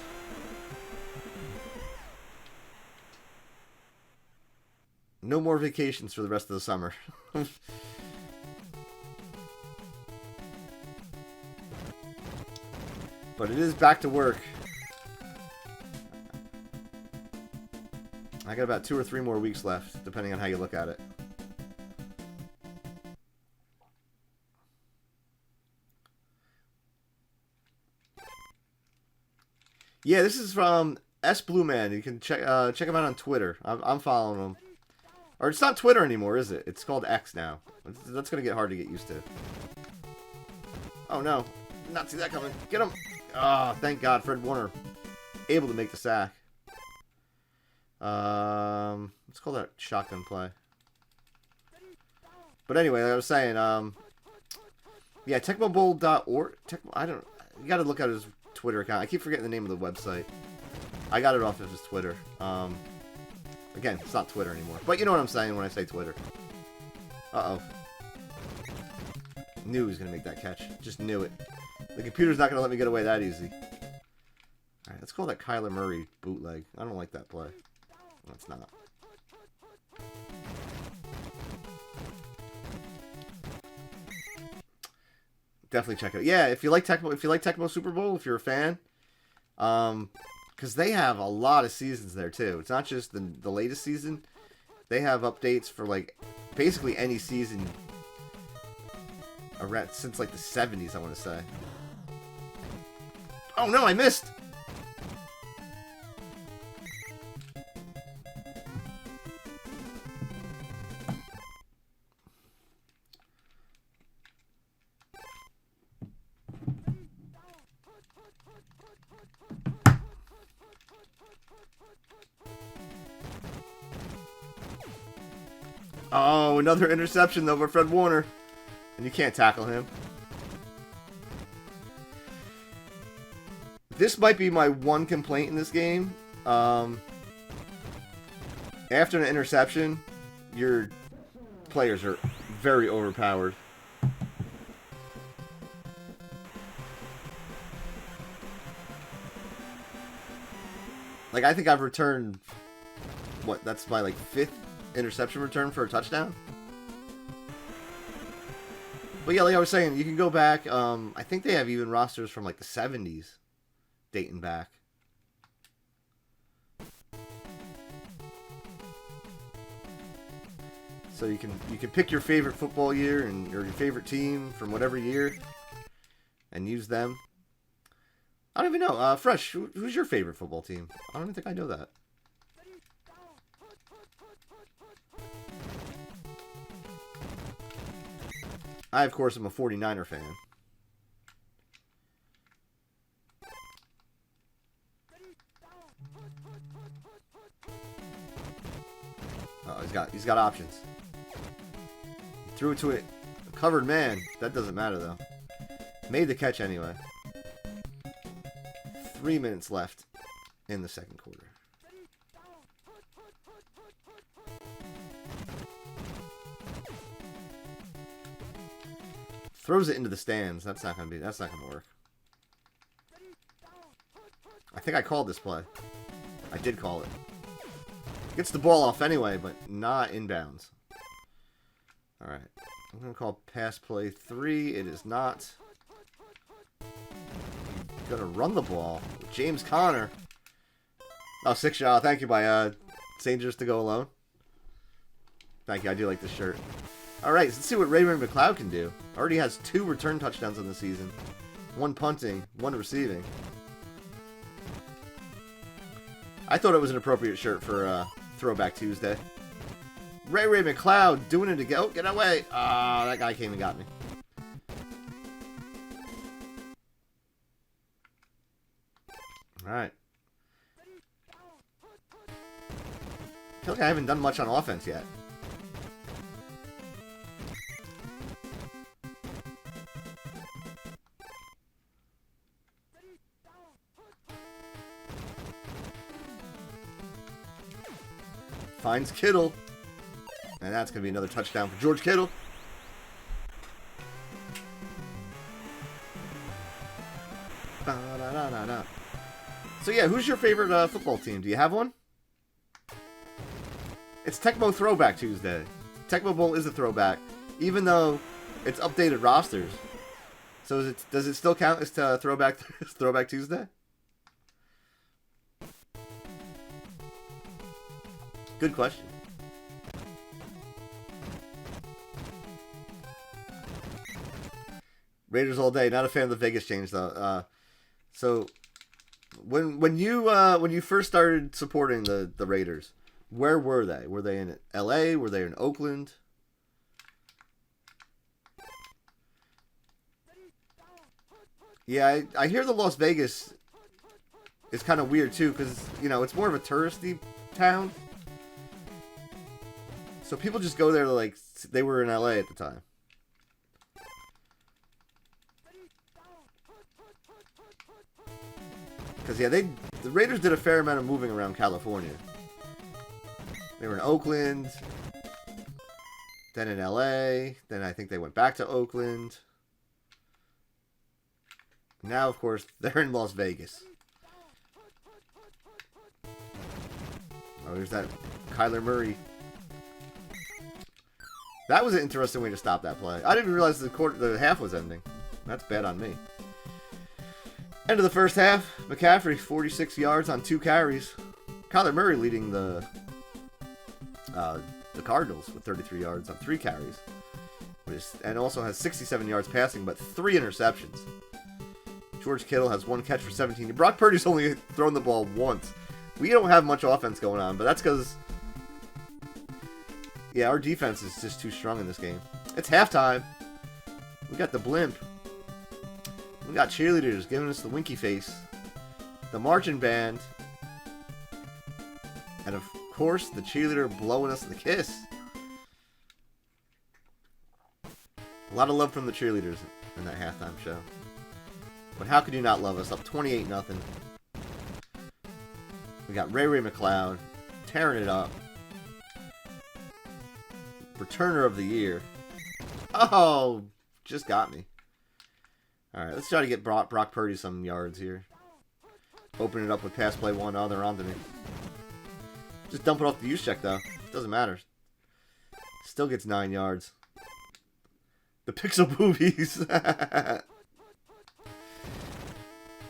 No more vacations for the rest of the summer. But it is back to work. I got about 2 or 3 more weeks left, depending on how you look at it. Yeah, this is from S Blue Man. You can check him out on Twitter. I'm following him. Or it's not Twitter anymore, is it? It's called X now. That's gonna get hard to get used to. Oh no! Did not see that coming. Get him! Ah, oh, thank God, Fred Warner able to make the sack. Let's call that shotgun play. But anyway, like I was saying, yeah, TecmoBowl.org. You gotta look at his Twitter account. I keep forgetting the name of the website. I got it off of his Twitter. Again, it's not Twitter anymore. But you know what I'm saying when I say Twitter. Uh-oh. Knew he was going to make that catch. Just knew it. The computer's not going to let me get away that easy. Alright, let's call that Kyler Murray bootleg. I don't like that play. No, it's not. Definitely check it out. Yeah, if you like Tecmo Super Bowl, if you're a fan, because they have a lot of seasons there too. It's not just the latest season. They have updates for like basically any season around since like the 70s, I want to say. Oh no, I missed. Oh, another interception though by Fred Warner. And you can't tackle him. This might be my one complaint in this game. After an interception, your players are very overpowered. Like, I think I've returned... What, that's my, like, 5th interception return for a touchdown? But yeah, like I was saying, you can go back. I think they have even rosters from, like, the 70s dating back. So you can pick your favorite football year and your favorite team from whatever year and use them. I don't even know. Fresh, who's your favorite football team? I don't even think I know that. I, of course, am a 49er fan. Oh, he's got options. He threw it to a covered man. That doesn't matter, though. Made the catch anyway. 3 minutes left in the second quarter. Throws it into the stands. That's not gonna work. I think I called this play. I did call it. Gets the ball off anyway, but not inbounds. Alright. I'm gonna call pass play 3. It is not. Gonna run the ball. James Conner. Oh, 6-shot. Thank you by Dangerous to go alone. Thank you. I do like this shirt. Alright, let's see what Ray-Ray McCloud can do. Already has 2 return touchdowns on the season. 1 punting, 1 receiving. I thought it was an appropriate shirt for Throwback Tuesday. Ray-Ray McCloud doing it again. Oh, get away. Ah, that guy came and got me. Alright. I feel like I haven't done much on offense yet. Finds Kittle. And that's going to be another touchdown for George Kittle. Ba-da-da-da-da. So yeah, who's your favorite football team? Do you have one? It's Tecmo Throwback Tuesday. Tecmo Bowl is a throwback, even though it's updated rosters. So does it still count as Throwback Tuesday? Good question. Raiders all day. Not a fan of the Vegas change though. So when you first started supporting the Raiders, where were they? Were they in LA? Were they in Oakland? Yeah, I hear the Las Vegas is kind of weird too, because it's more of a touristy town. So people just go there like they were in LA at the time. Because yeah, the Raiders did a fair amount of moving around California. They were in Oakland, then in LA, then I think they went back to Oakland. Now, of course, they're in Las Vegas. Oh, there's that Kyler Murray. That was an interesting way to stop that play. I didn't even realize the half was ending. That's bad on me. End of the first half. McCaffrey, 46 yards on 2 carries. Kyler Murray leading the Cardinals with 33 yards on 3 carries. And also has 67 yards passing, but 3 interceptions. George Kittle has 1 catch for 17. Brock Purdy's only thrown the ball once. We don't have much offense going on, but that's because, yeah, our defense is just too strong in this game. It's halftime. We got the blimp. We got cheerleaders giving us the winky face. The marching band. And of course, the cheerleader blowing us the kiss. A lot of love from the cheerleaders in that halftime show. But how could you not love us? Up 28-0. We got Ray-Ray McCloud tearing it up. Returner of the year. Oh, just got me. Alright, let's try to get Brock Purdy some yards here. Open it up with pass play 1. Oh, they're onto me. Just dump it off the use check, though. Doesn't matter. Still gets 9 yards. The pixel boobies.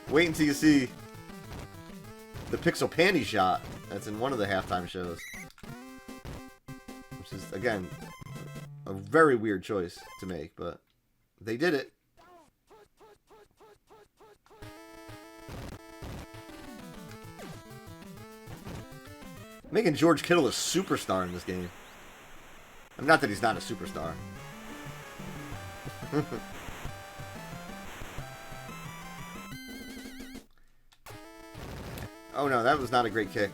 Wait until you see the pixel panty shot. That's in one of the halftime shows. Which is, again, a very weird choice to make, but they did it. Making George Kittle a superstar in this game. I mean, not that he's not a superstar. Oh no, that was not a great kick.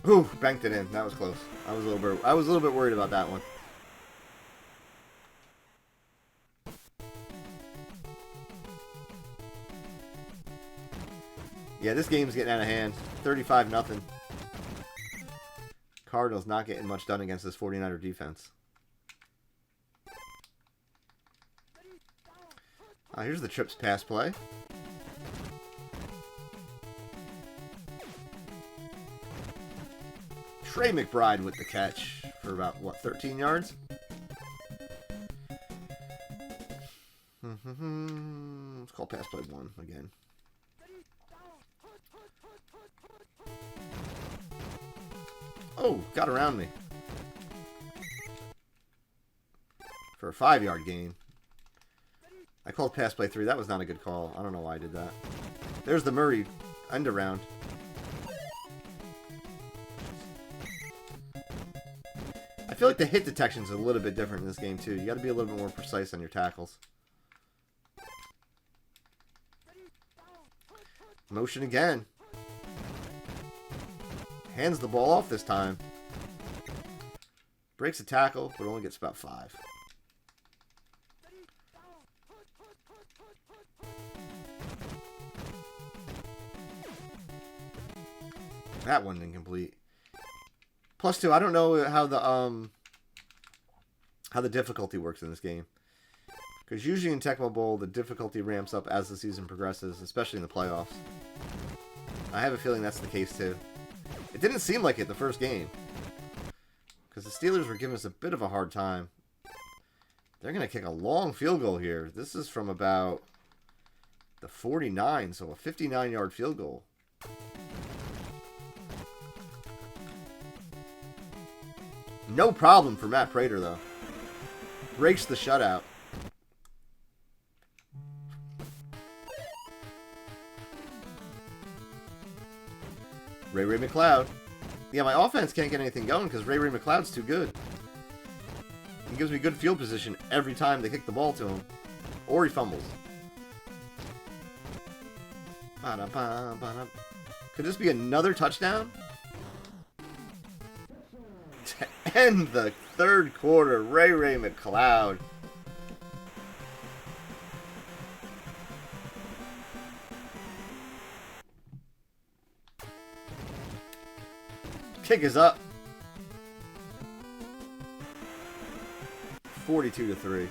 Ooh, banked it in. That was close. I was a little bit worried about that one. Yeah, this game's getting out of hand. 35-0. Cardinals not getting much done against this 49er defense. Here's the trips pass play. Trey McBride with the catch for about, what, 13 yards? Let's call pass play 1 again. Oh, got around me. For a 5-yard gain. I called pass play 3. That was not a good call. I don't know why I did that. There's the Murray end around. I feel like the hit detection is a little bit different in this game, too. You got to be a little bit more precise on your tackles. Motion again. Hands the ball off this time. Breaks a tackle, but only gets about 5. That one incomplete. +2. I don't know how the difficulty works in this game. Because usually in Tecmo Bowl, the difficulty ramps up as the season progresses, especially in the playoffs. I have a feeling that's the case too. It didn't seem like it the first game. Because the Steelers were giving us a bit of a hard time. They're going to kick a long field goal here. This is from about the 49, so a 59-yard field goal. No problem for Matt Prater, though. Breaks the shutout. Ray McLeod. Yeah, my offense can't get anything going because Ray McLeod's too good. He gives me good field position every time they kick the ball to him. Or he fumbles. Could this be another touchdown? To end the third quarter, Ray McLeod. Kick is up. 42-3.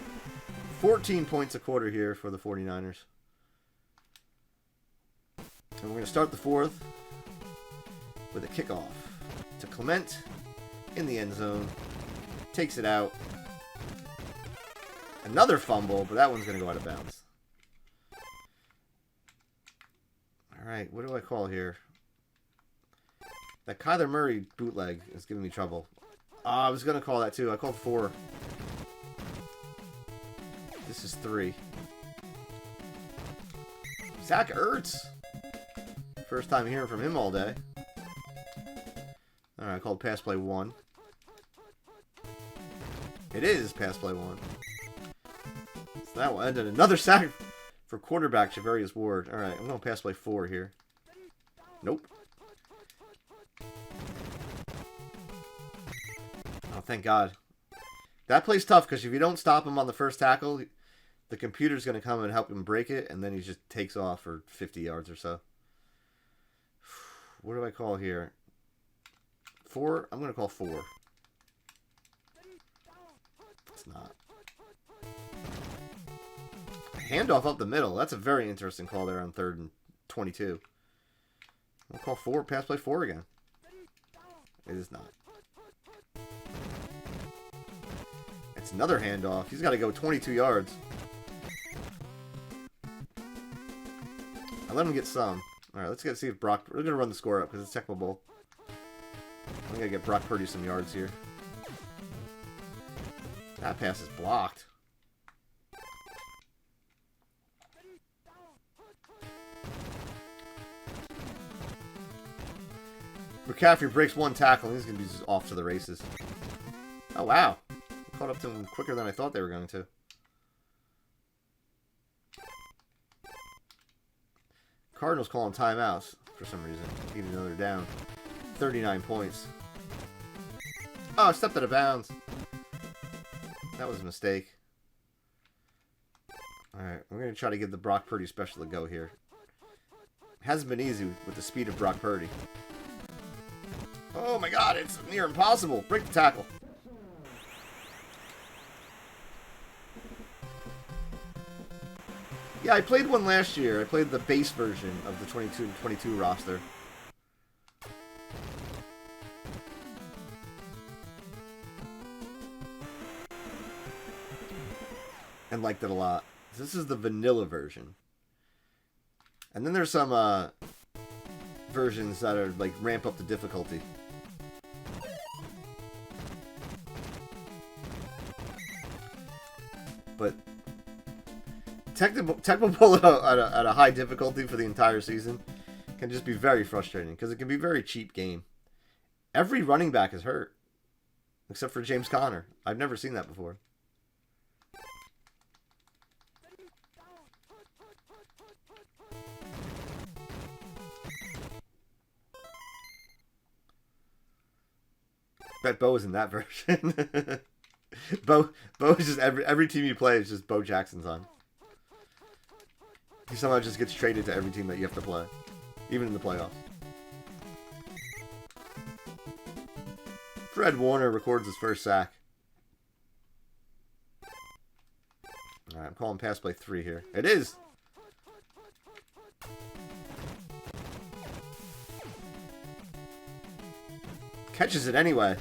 14 points a quarter here for the 49ers. And we're going to start the fourth with a kickoff to Clement in the end zone. Takes it out. Another fumble, but that one's going to go out of bounds. All right, what do I call here? That Kyler Murray bootleg is giving me trouble. I was going to call that too. I called 4. This is 3. Zach Ertz. First time hearing from him all day. Alright, I called pass play 1. It is pass play 1. So that will end in another sack for quarterback Javarius Ward. Alright, I'm going to pass play 4 here. Nope. Oh, thank God. That play's tough because if you don't stop him on the first tackle, the computer's going to come and help him break it, and then he just takes off for 50 yards or so. What do I call here? 4? I'm going to call 4. It's not. Handoff up the middle. That's a very interesting call there on 3rd and 22. I'll call 4, pass play 4 again. It is not. It's another handoff. He's got to go 22 yards. I let him get some. Alright, let's see if Brock... We're going to run the score up because it's Tecmo Bowl. I'm going to get Brock Purdy some yards here. That pass is blocked. McCaffrey breaks 1 tackle and he's going to be just off to the races. Oh, wow. Caught up to him quicker than I thought they were going to. Cardinals calling timeouts for some reason, even though they're down 39 points. Oh, I stepped out of bounds. That was a mistake. Alright, we're going to try to get the Brock Purdy special to go here. It hasn't been easy with the speed of Brock Purdy. Oh my God, it's near impossible. Break the tackle. Yeah, I played one last year. I played the base version of the 22 roster. And liked it a lot. This is the vanilla version. And then there's some versions that are like ramp up the difficulty. But Tecmo Bowl at a high difficulty for the entire season can just be very frustrating because it can be a very cheap game. Every running back is hurt except for James Conner. I've never seen that before. Bet Bo is in that version. Bo is just every team you play is just Bo Jackson's on. He somehow just gets traded to every team that you have to play, even in the playoffs. Fred Warner records his first sack. All right, I'm calling pass play 3 here. It is. Catches it anyway,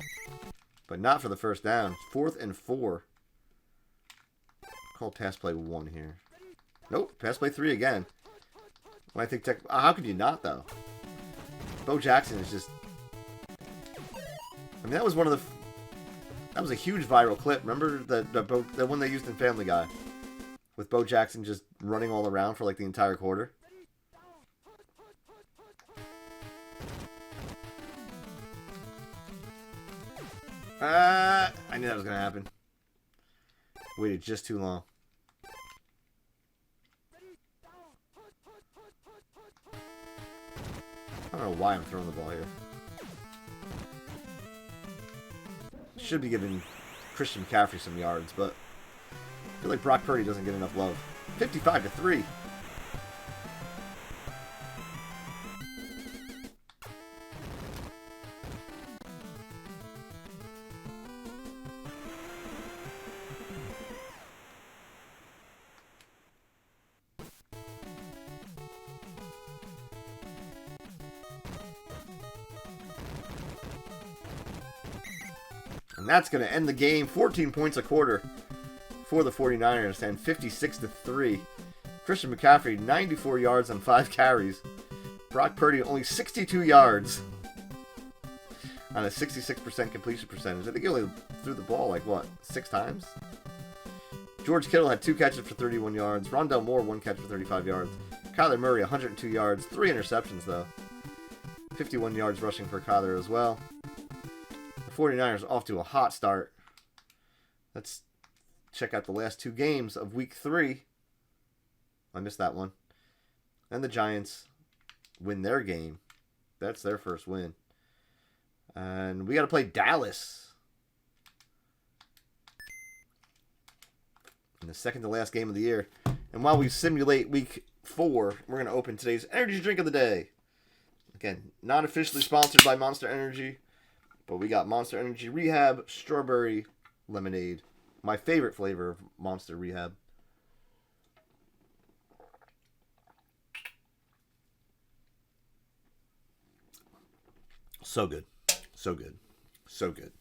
but not for the first down. 4th and 4. Call pass play 1 here. Nope, pass play 3 again. When I think how could you not though? Bo Jackson is just. I mean, that was one of the. That was a huge viral clip. Remember the one they used in Family Guy, with Bo Jackson just running all around for like the entire quarter. I knew that was going to happen. Waited just too long. I don't know why I'm throwing the ball here. Should be giving Christian McCaffrey some yards, but I feel like Brock Purdy doesn't get enough love. 55-3. And that's going to end the game. 14 points a quarter for the 49ers and 56-3. Christian McCaffrey, 94 yards on 5 carries. Brock Purdy, only 62 yards on a 66% completion percentage. I think he only threw the ball like, what, 6 times? George Kittle had 2 catches for 31 yards. Rondell Moore, 1 catch for 35 yards. Kyler Murray, 102 yards. 3 interceptions, though. 51 yards rushing for Kyler as well. 49ers off to a hot start. Let's check out the last 2 games of week 3. I missed that one. And the Giants win their game. That's their first win. And we got to play Dallas in the second to last game of the year. And while we simulate week 4, we're going to open today's energy drink of the day. Again, not officially sponsored by Monster Energy. But we got Monster Energy Rehab Strawberry Lemonade. My favorite flavor of Monster Rehab. So good. So good. So good.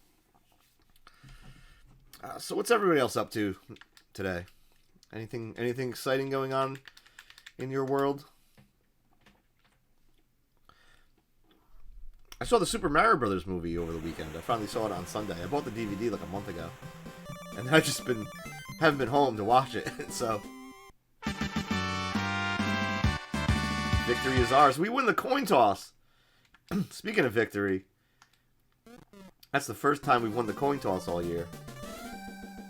So what's everybody else up to today? Anything exciting going on in your world? I saw the Super Mario Brothers movie over the weekend. I finally saw it on Sunday. I bought the DVD like a month ago. And I just haven't been home to watch it. So victory is ours. We win the coin toss. Speaking of victory, that's the first time we've won the coin toss all year.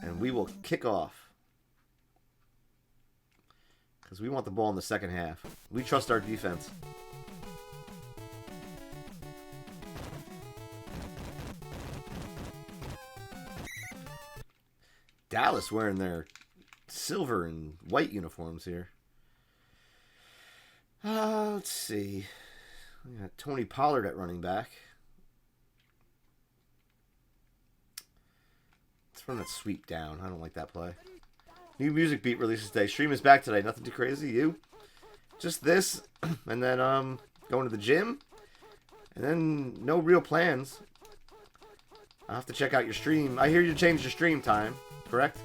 And we will kick off. Because we want the ball in the second half. We trust our defense. Dallas wearing their silver and white uniforms here. Let's see. We got Tony Pollard at running back. Let's run that sweep down. I don't like that play. New music beat releases today. Stream is back today. Nothing too crazy. You? Just this, and then going to the gym, and then no real plans. I'll have to check out your stream. I hear you changed your stream time, correct?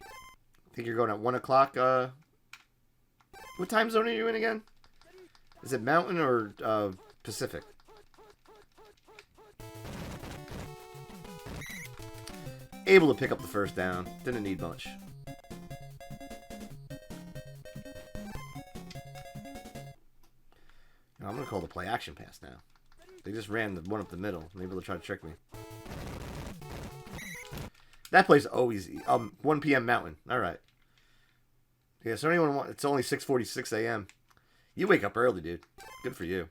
I think you're going at 1 o'clock. What time zone are you in again? Is it Mountain or Pacific? Able to pick up the first down. Didn't need much. I'm going to call the play action pass now. They just ran the one up the middle. Maybe they'll try to trick me. That play's always 1 p.m. Mountain. All right. Yeah, so anyone want? It's only 6:46 a.m. You wake up early, dude. Good for you.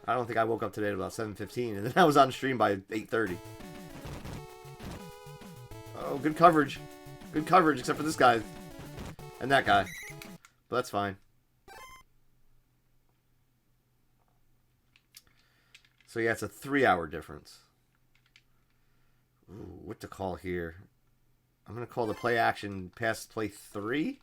I don't think I woke up today at about 7:15, and then I was on stream by 8:30. Oh, good coverage. Good coverage, except for this guy. And that guy. But that's fine. So yeah, it's a 3-hour difference. Ooh, what to call here? I'm going to call the play action pass play 3.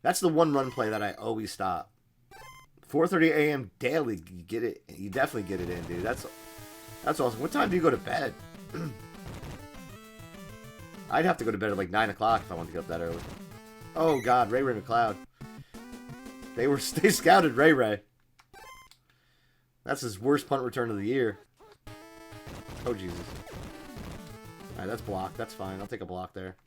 That's the one run play that I always stop. 4:30 a.m. daily, you get it. You definitely get it in, dude. That's awesome. What time do you go to bed? I'd have to go to bed at like 9 o'clock if I wanted to get up that early. Oh God, Ray McLeod. They scouted Ray Ray. That's his worst punt return of the year. Oh Jesus. Alright, that's blocked. That's fine. I'll take a block there.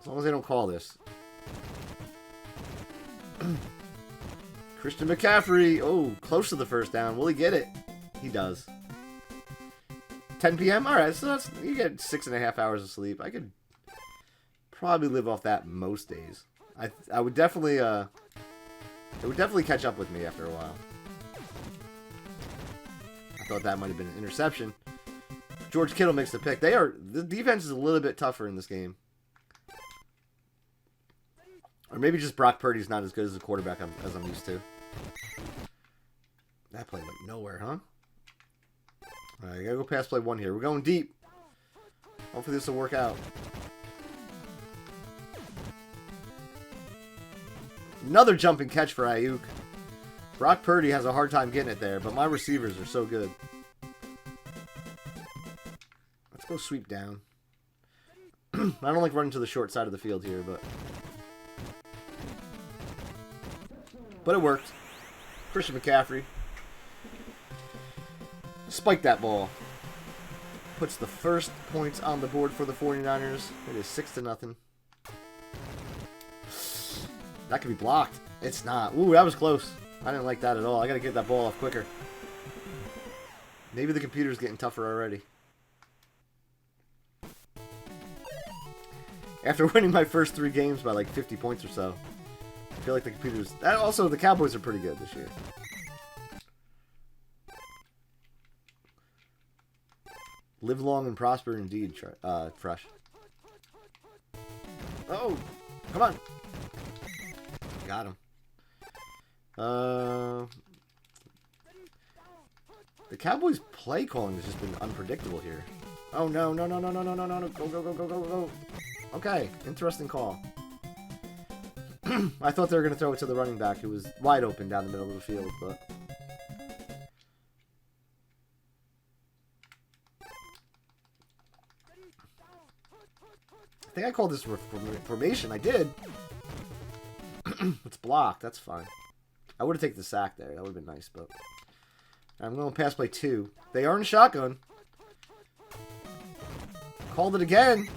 As long as they don't call this. Christian McCaffrey. Oh, close to the first down. Will he get it? He does. 10 p.m.? Alright, so that's, you get 6.5 hours of sleep. I could probably live off that most days. I would definitely, it would definitely catch up with me after a while. I thought that might have been an interception. George Kittle makes the pick. The defense is a little bit tougher in this game. Or maybe just Brock Purdy's not as good as a quarterback as I'm used to. That play went nowhere, huh? Alright, I gotta go pass play 1 here. We're going deep. Hopefully this will work out. Another jumping catch for Ayuk. Brock Purdy has a hard time getting it there, but my receivers are so good. Let's go sweep down. I don't like running to the short side of the field here, but it worked. Christian McCaffrey. Spiked that ball. Puts the first points on the board for the 49ers. It is 6-0. That could be blocked. It's not. Ooh, that was close. I didn't like that at all. I gotta get that ball off quicker. Maybe the computer's getting tougher already. After winning my first 3 games by like 50 points or so, I feel like the computer's... Also, the Cowboys are pretty good this year. Live long and prosper indeed, Fresh. Oh! Come on! Got him. The Cowboys' play calling has just been unpredictable here. Oh no, no, no, no, no, no, no, no, no. Go, go, go, go, go, go. Okay, interesting call. I thought they were going to throw it to the running back who was wide open down the middle of the field, but... I think I called this formation. I did. It's blocked. That's fine. I would have taken the sack there. That would have been nice, but... I'm going to pass play 2. They are in shotgun. Called it again.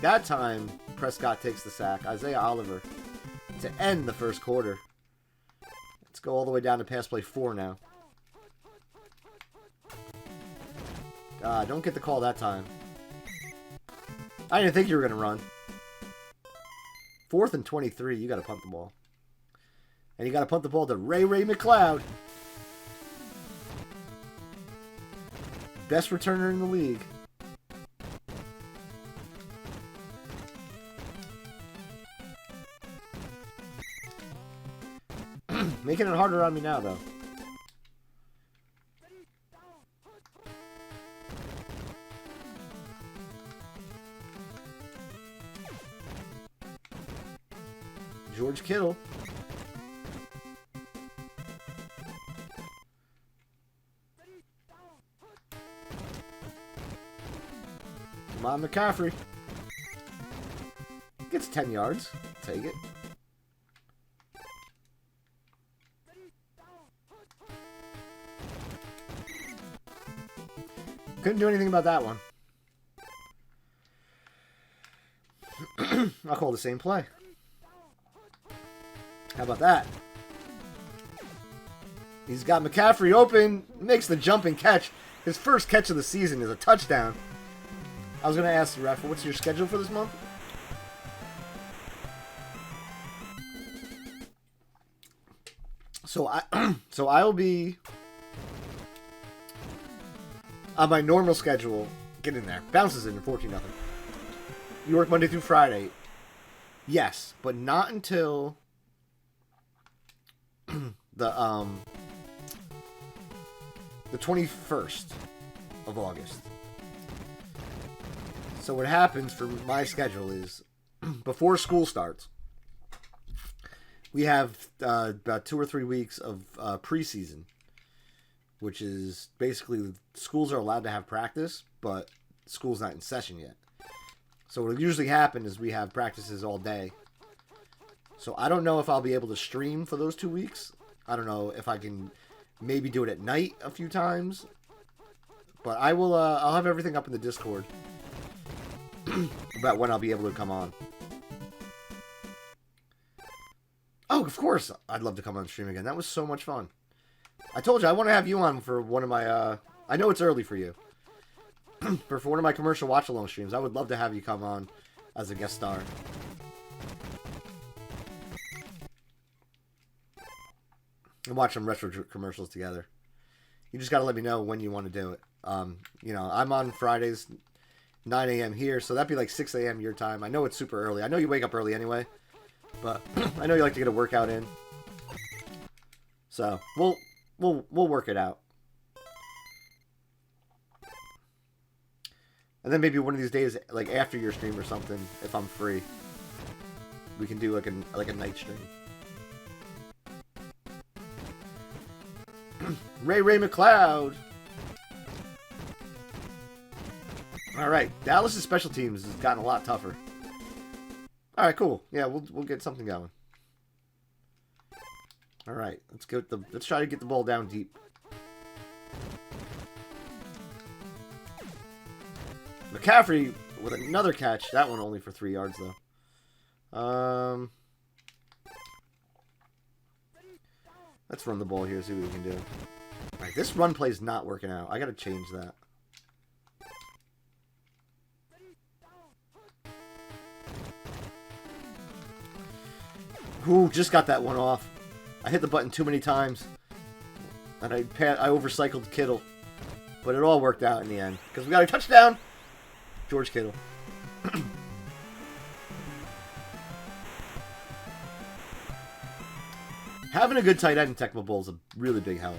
That time, Prescott takes the sack. Isaiah Oliver to end the first quarter. Let's go all the way down to pass play 4 now. Don't get the call that time. I didn't think you were going to run. 4th and 23. You got to punt the ball. And you got to punt the ball to Ray McLeod. Best returner in the league. Making it harder on me now, though. George Kittle. Come on, McCaffrey. Gets 10 yards. Take it. Couldn't do anything about that one. I'll call the same play. How about that? He's got McCaffrey open. Makes the jumping catch. His first catch of the season is a touchdown. I was going to ask the ref, what's your schedule for this month? So I'll be on my normal schedule. Get in there. Bounces in 14-0. You work Monday through Friday. Yes, but not until the 21st of August. So what happens for my schedule is before school starts, we have about 2 or 3 weeks of preseason, which is basically schools are allowed to have practice, but school's not in session yet. So what will usually happen is we have practices all day. So I don't know if I'll be able to stream for those 2 weeks. I don't know if I can maybe do it at night a few times. But I will. I'll have everything up in the Discord about when I'll be able to come on. Oh, of course, I'd love to come on stream again. That was so much fun. I told you I want to have you on for one of my. I know it's early for you, but for one of my commercial watch-along streams, I would love to have you come on as a guest star. And watch some retro commercials together. You just got to let me know when you want to do it. You know, I'm on Fridays, 9 a.m. here, so that'd be like 6 a.m. your time. I know it's super early. I know you wake up early anyway, but I know you like to get a workout in. So we'll work it out. And then maybe one of these days, like after your stream or something, if I'm free, we can do like a night stream. Ray McLeod. All right, Dallas' special teams has gotten a lot tougher. All right, cool. Yeah, we'll get something going. All right, let's try to get the ball down deep. McCaffrey with another catch. That one only for 3 yards though. Let's run the ball here, see what we can do. All right, this run play is not working out. I got to change that. Ooh, just got that one off. I hit the button too many times. And I overcycled Kittle. But it all worked out in the end. Because we got a touchdown. George Kittle. Having a good tight end in Tecmo Bowl is a really big help.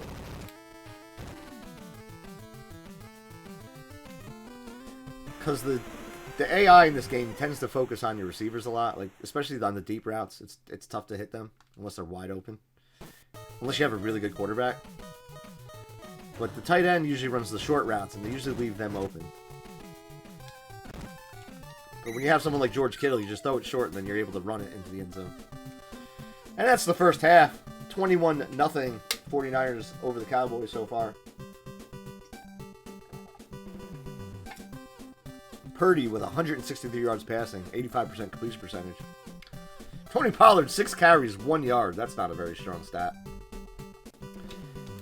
Because the AI in this game tends to focus on your receivers a lot, like especially on the deep routes. It's tough to hit them unless they're wide open. Unless you have a really good quarterback. But the tight end usually runs the short routes, and they usually leave them open. But when you have someone like George Kittle, you just throw it short, and then you're able to run it into the end zone. And that's the first half. 21-0 49ers over the Cowboys so far. Purdy with 163 yards passing, 85% completion percentage. Tony Pollard, 6 carries, 1 yard. That's not a very strong stat.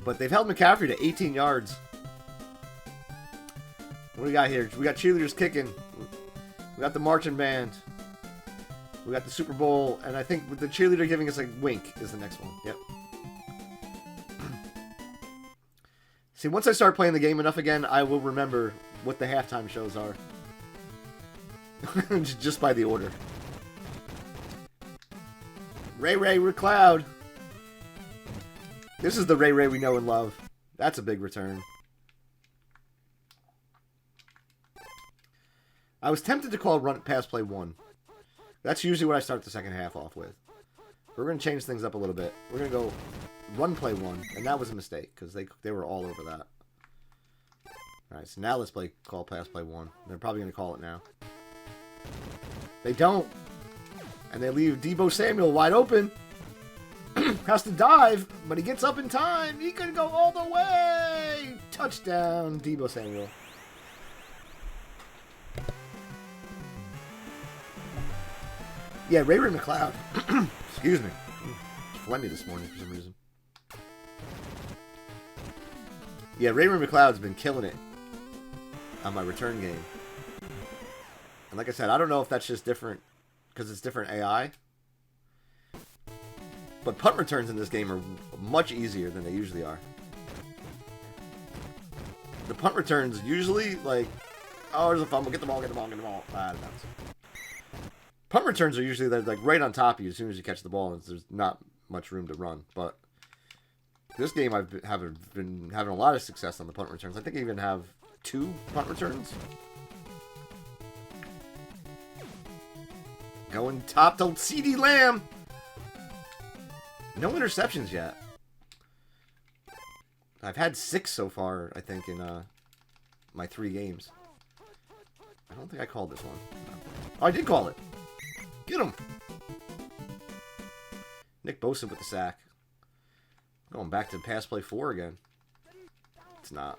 But they've held McCaffrey to 18 yards. What do we got here? We got cheerleaders kicking. We got the marching band. We got the Super Bowl. And I think with the cheerleader giving us a wink is the next one. Yep. See, once I start playing the game enough again, I will remember what the halftime shows are. Just by the order. Ray McLeod. This is the Ray Ray we know and love. That's a big return. I was tempted to call run pass play 1. That's usually what I start the second half off with. We're going to change things up a little bit. We're going to go run play 1, and that was a mistake because they were all over that. All right, so now let's call pass play 1. They're probably going to call it now. They don't, and they leave Deebo Samuel wide open. Has to dive, but he gets up in time. He can go all the way. Touchdown, Deebo Samuel. Yeah, Ray Ray McCloud. Excuse me. Phlegmy this morning for some reason. Yeah, Ray Ray McCloud's been killing it on my return game. And like I said, I don't know if that's just different because it's different AI. But punt returns in this game are much easier than they usually are. The punt returns usually, like, oh, there's a fumble, get the ball, get the ball, get the ball. Ah, that's... Punt returns are usually like right on top of you as soon as you catch the ball, and there's not much room to run. But this game I've been having a lot of success on the punt returns. I think I even have 2 punt returns. Going top to CeeDee Lamb. No interceptions yet. I've had 6 so far, I think, in my 3 games. I don't think I called this one. Oh, I did call it. Get him! Nick Bosa with the sack. Going back to pass play 4 again. It's not.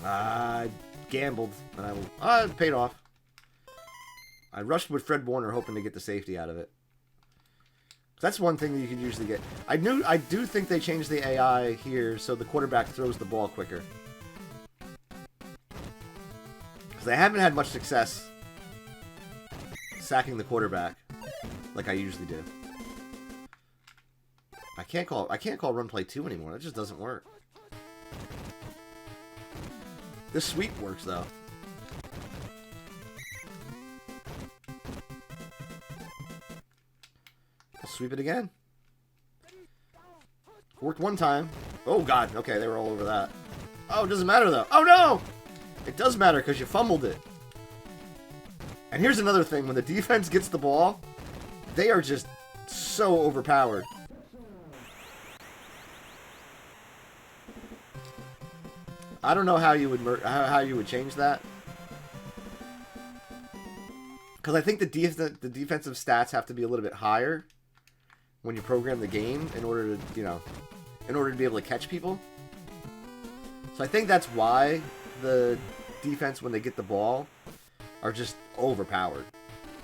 I gambled, and it paid off. I rushed with Fred Warner, hoping to get the safety out of it. That's one thing that you can usually get. I do think they changed the AI here so the quarterback throws the ball quicker. Because I haven't had much success sacking the quarterback like I usually do. I can't call run play 2 anymore. That just doesn't work. This sweep works though. I'll sweep it again. Worked one time. Oh god, okay, they were all over that. Oh, it doesn't matter though. Oh no! It does matter because you fumbled it. And here's another thing. When the defense gets the ball, they are just so overpowered. I don't know how you would change that. Because I think the defensive stats have to be a little bit higher when you program the game in order to be able to catch people. So I think that's why the defense, when they get the ball, are just overpowered.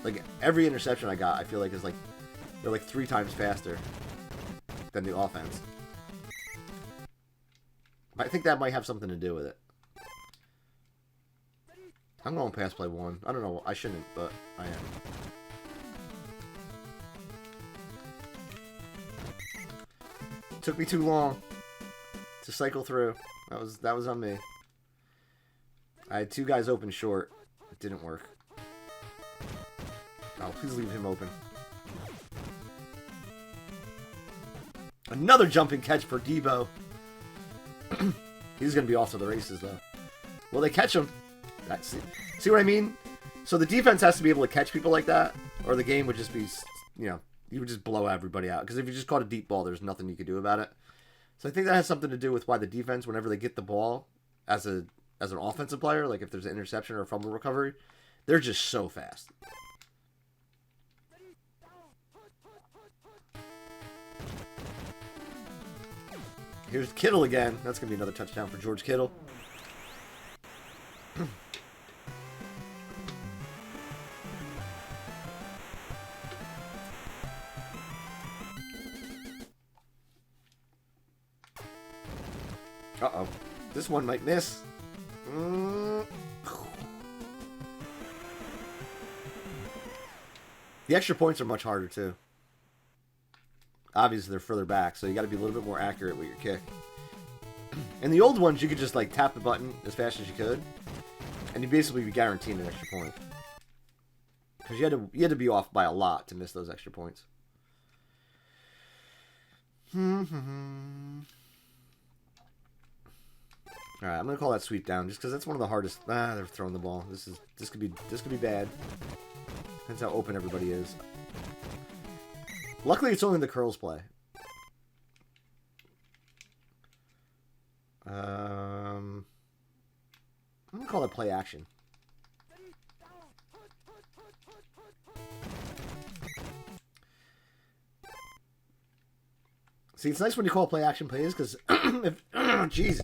Like every interception I got, I feel like they're like 3 times faster than the offense. I think that might have something to do with it. I'm going pass play 1. I don't know. I shouldn't, but I am. Took me too long to cycle through. That was on me. I had 2 guys open short. It didn't work. Oh, please leave him open. Another jumping catch for Deebo. He's going to be off to the races, though. Will they catch him? See what I mean? So the defense has to be able to catch people like that, or the game would just be, you would just blow everybody out. Because if you just caught a deep ball, there's nothing you could do about it. So I think that has something to do with why the defense, whenever they get the ball as an offensive player, like if there's an interception or a fumble recovery, they're just so fast. Here's Kittle again. That's going to be another touchdown for George Kittle. Uh-oh. This one might miss. The extra points are much harder, too. Obviously, they're further back, so you got to be a little bit more accurate with your kick. In the old ones, you could just like tap the button as fast as you could, and you'd basically be guaranteed an extra point. Because you had to be off by a lot to miss those extra points. All right, I'm gonna call that sweep down just because that's one of the hardest. Ah, they're throwing the ball. This could be bad. Depends how open everybody is. Luckily, it's only the curls play. I'm gonna call it play action. See, it's nice when you call play action plays because if jeez.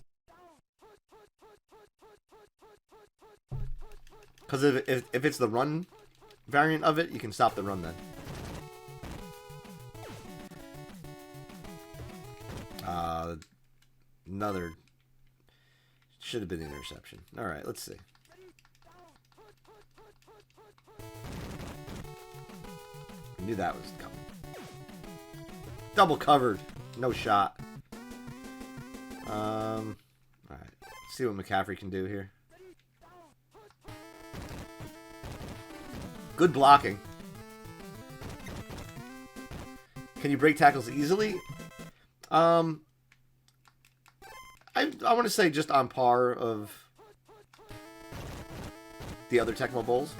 Because if it's the run variant of it, you can stop the run then. Another should have been an interception. All right, let's see. I knew that was coming. Double covered, no shot. All right, let's see what McCaffrey can do here. Good blocking. Can you break tackles easily? I want to say just on par of the other Tecmo Bowls.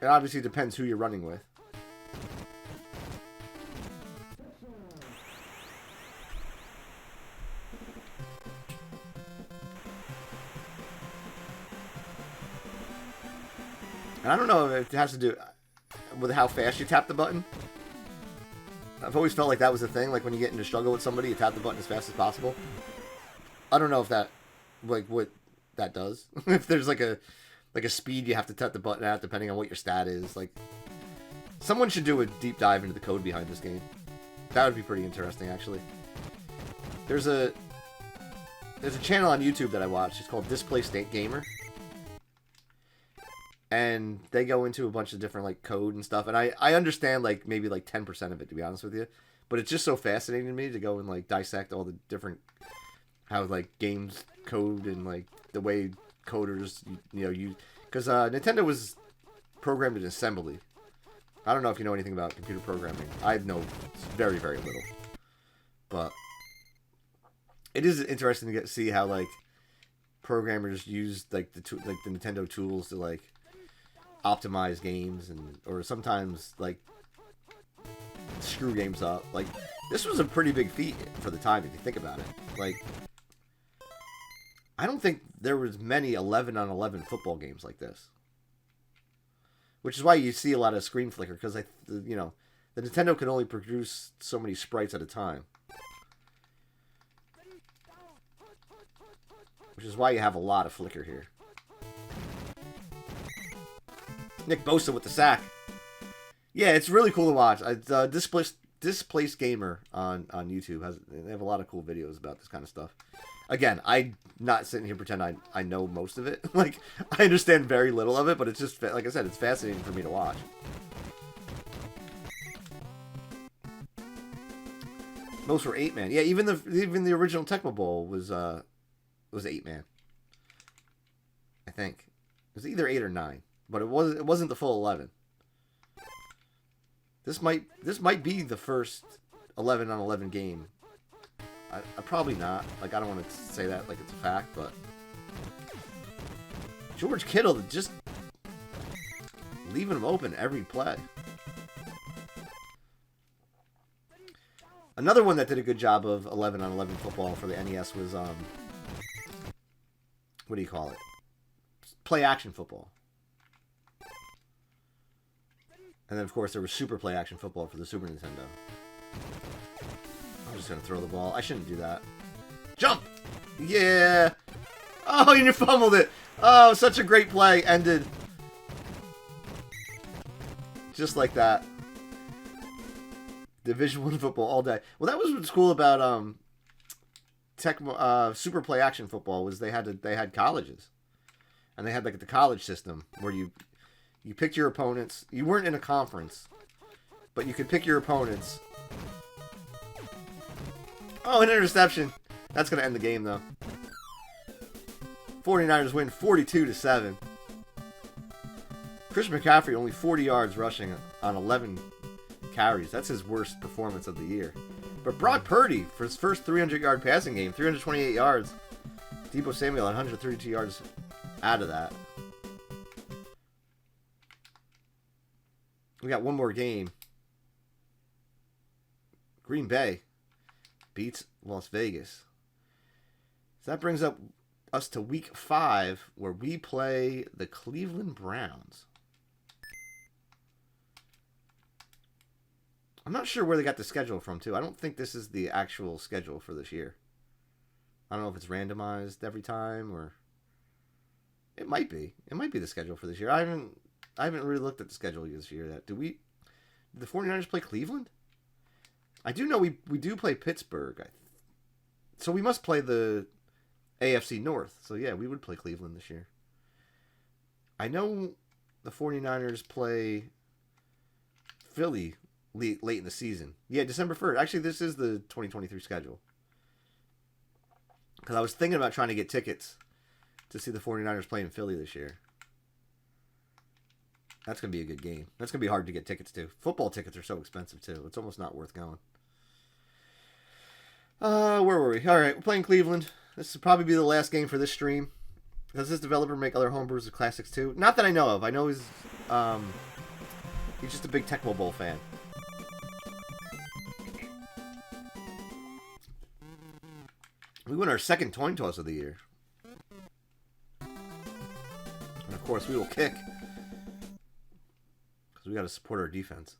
It obviously depends who you're running with. And I don't know if it has to do with how fast you tap the button. I've always felt like that was the thing. Like when you get into struggle with somebody, you tap the button as fast as possible. I don't know if that, like, what that does. If there's like a speed you have to tap the button at, depending on what your stat is. Like, someone should do a deep dive into the code behind this game. That would be pretty interesting, actually. There's a channel on YouTube that I watch. It's called Displaced Gamer. And they go into a bunch of different, like, code and stuff. And I understand, like, maybe, like, 10% of it, to be honest with you. But it's just so fascinating to me to go and, like, dissect all the different, how, like, games code and, like, the way coders, you know, use. Because Nintendo was programmed in assembly. I don't know if you know anything about computer programming. I know very, very little. But it is interesting to see how, like, programmers use, like, the Nintendo tools to, like, optimize games and or sometimes like screw games up. Like, this was a pretty big feat for the time if you think about it. Like, I don't think there was many 11-on-11 football games like this, which is why you see a lot of screen flicker, because you know, the Nintendo could only produce so many sprites at a time, which is why you have a lot of flicker here. Nick Bosa with the sack. Yeah, it's really cool to watch. Displaced Gamer on YouTube they have a lot of cool videos about this kind of stuff. Again, I'm not sitting here pretend I know most of it. Like, I understand very little of it, but it's just, like I said, it's fascinating for me to watch. Most were 8-man. Yeah, even the original Tecmo Bowl was 8-man. I think it was either 8 or 9. But it wasn't the full 11. This might be the first 11-on-11 game. I probably not. Like, I don't want to say that like it's a fact, but George Kittle just leaving him open every play. Another one that did a good job of 11-on-11 football for the NES was what do you call it? Play action football. And then, of course, there was Super Play Action Football for the Super Nintendo. I'm just going to throw the ball. I shouldn't do that. Jump! Yeah! Oh, and you fumbled it! Oh, such a great play. Ended just like that. Division I football all day. Well, that was what's cool about Tecmo Super Play Action Football was they had colleges. And they had, like, the college system where you picked your opponents. You weren't in a conference, but you could pick your opponents. Oh, an interception. That's going to end the game, though. 49ers win 42-7. Christian McCaffrey only 40 yards rushing on 11 carries. That's his worst performance of the year. But Brock Purdy, for his first 300-yard passing game, 328 yards. Deebo Samuel, 132 yards out of that. We got one more game. Green Bay beats Las Vegas. So that brings us to week 5, where we play the Cleveland Browns. I'm not sure where they got the schedule from, too. I don't think this is the actual schedule for this year. I don't know if it's randomized every time, or it might be. It might be the schedule for this year. I haven't really looked at the schedule this year. Did the 49ers play Cleveland? I do know we do play Pittsburgh. So we must play the AFC North. So yeah, we would play Cleveland this year. I know the 49ers play Philly late in the season. Yeah, December 1st. Actually, this is the 2023 schedule. Because I was thinking about trying to get tickets to see the 49ers play in Philly this year. That's going to be a good game. That's going to be hard to get tickets to. Football tickets are so expensive, too. It's almost not worth going. Where were we? All right, we're playing Cleveland. This will probably be the last game for this stream. Does this developer make other homebrews of classics, too? Not that I know of. I know he's just a big Tecmo Bowl fan. We win our second coin toss of the year. And of course, we will kick. Because we got to support our defense.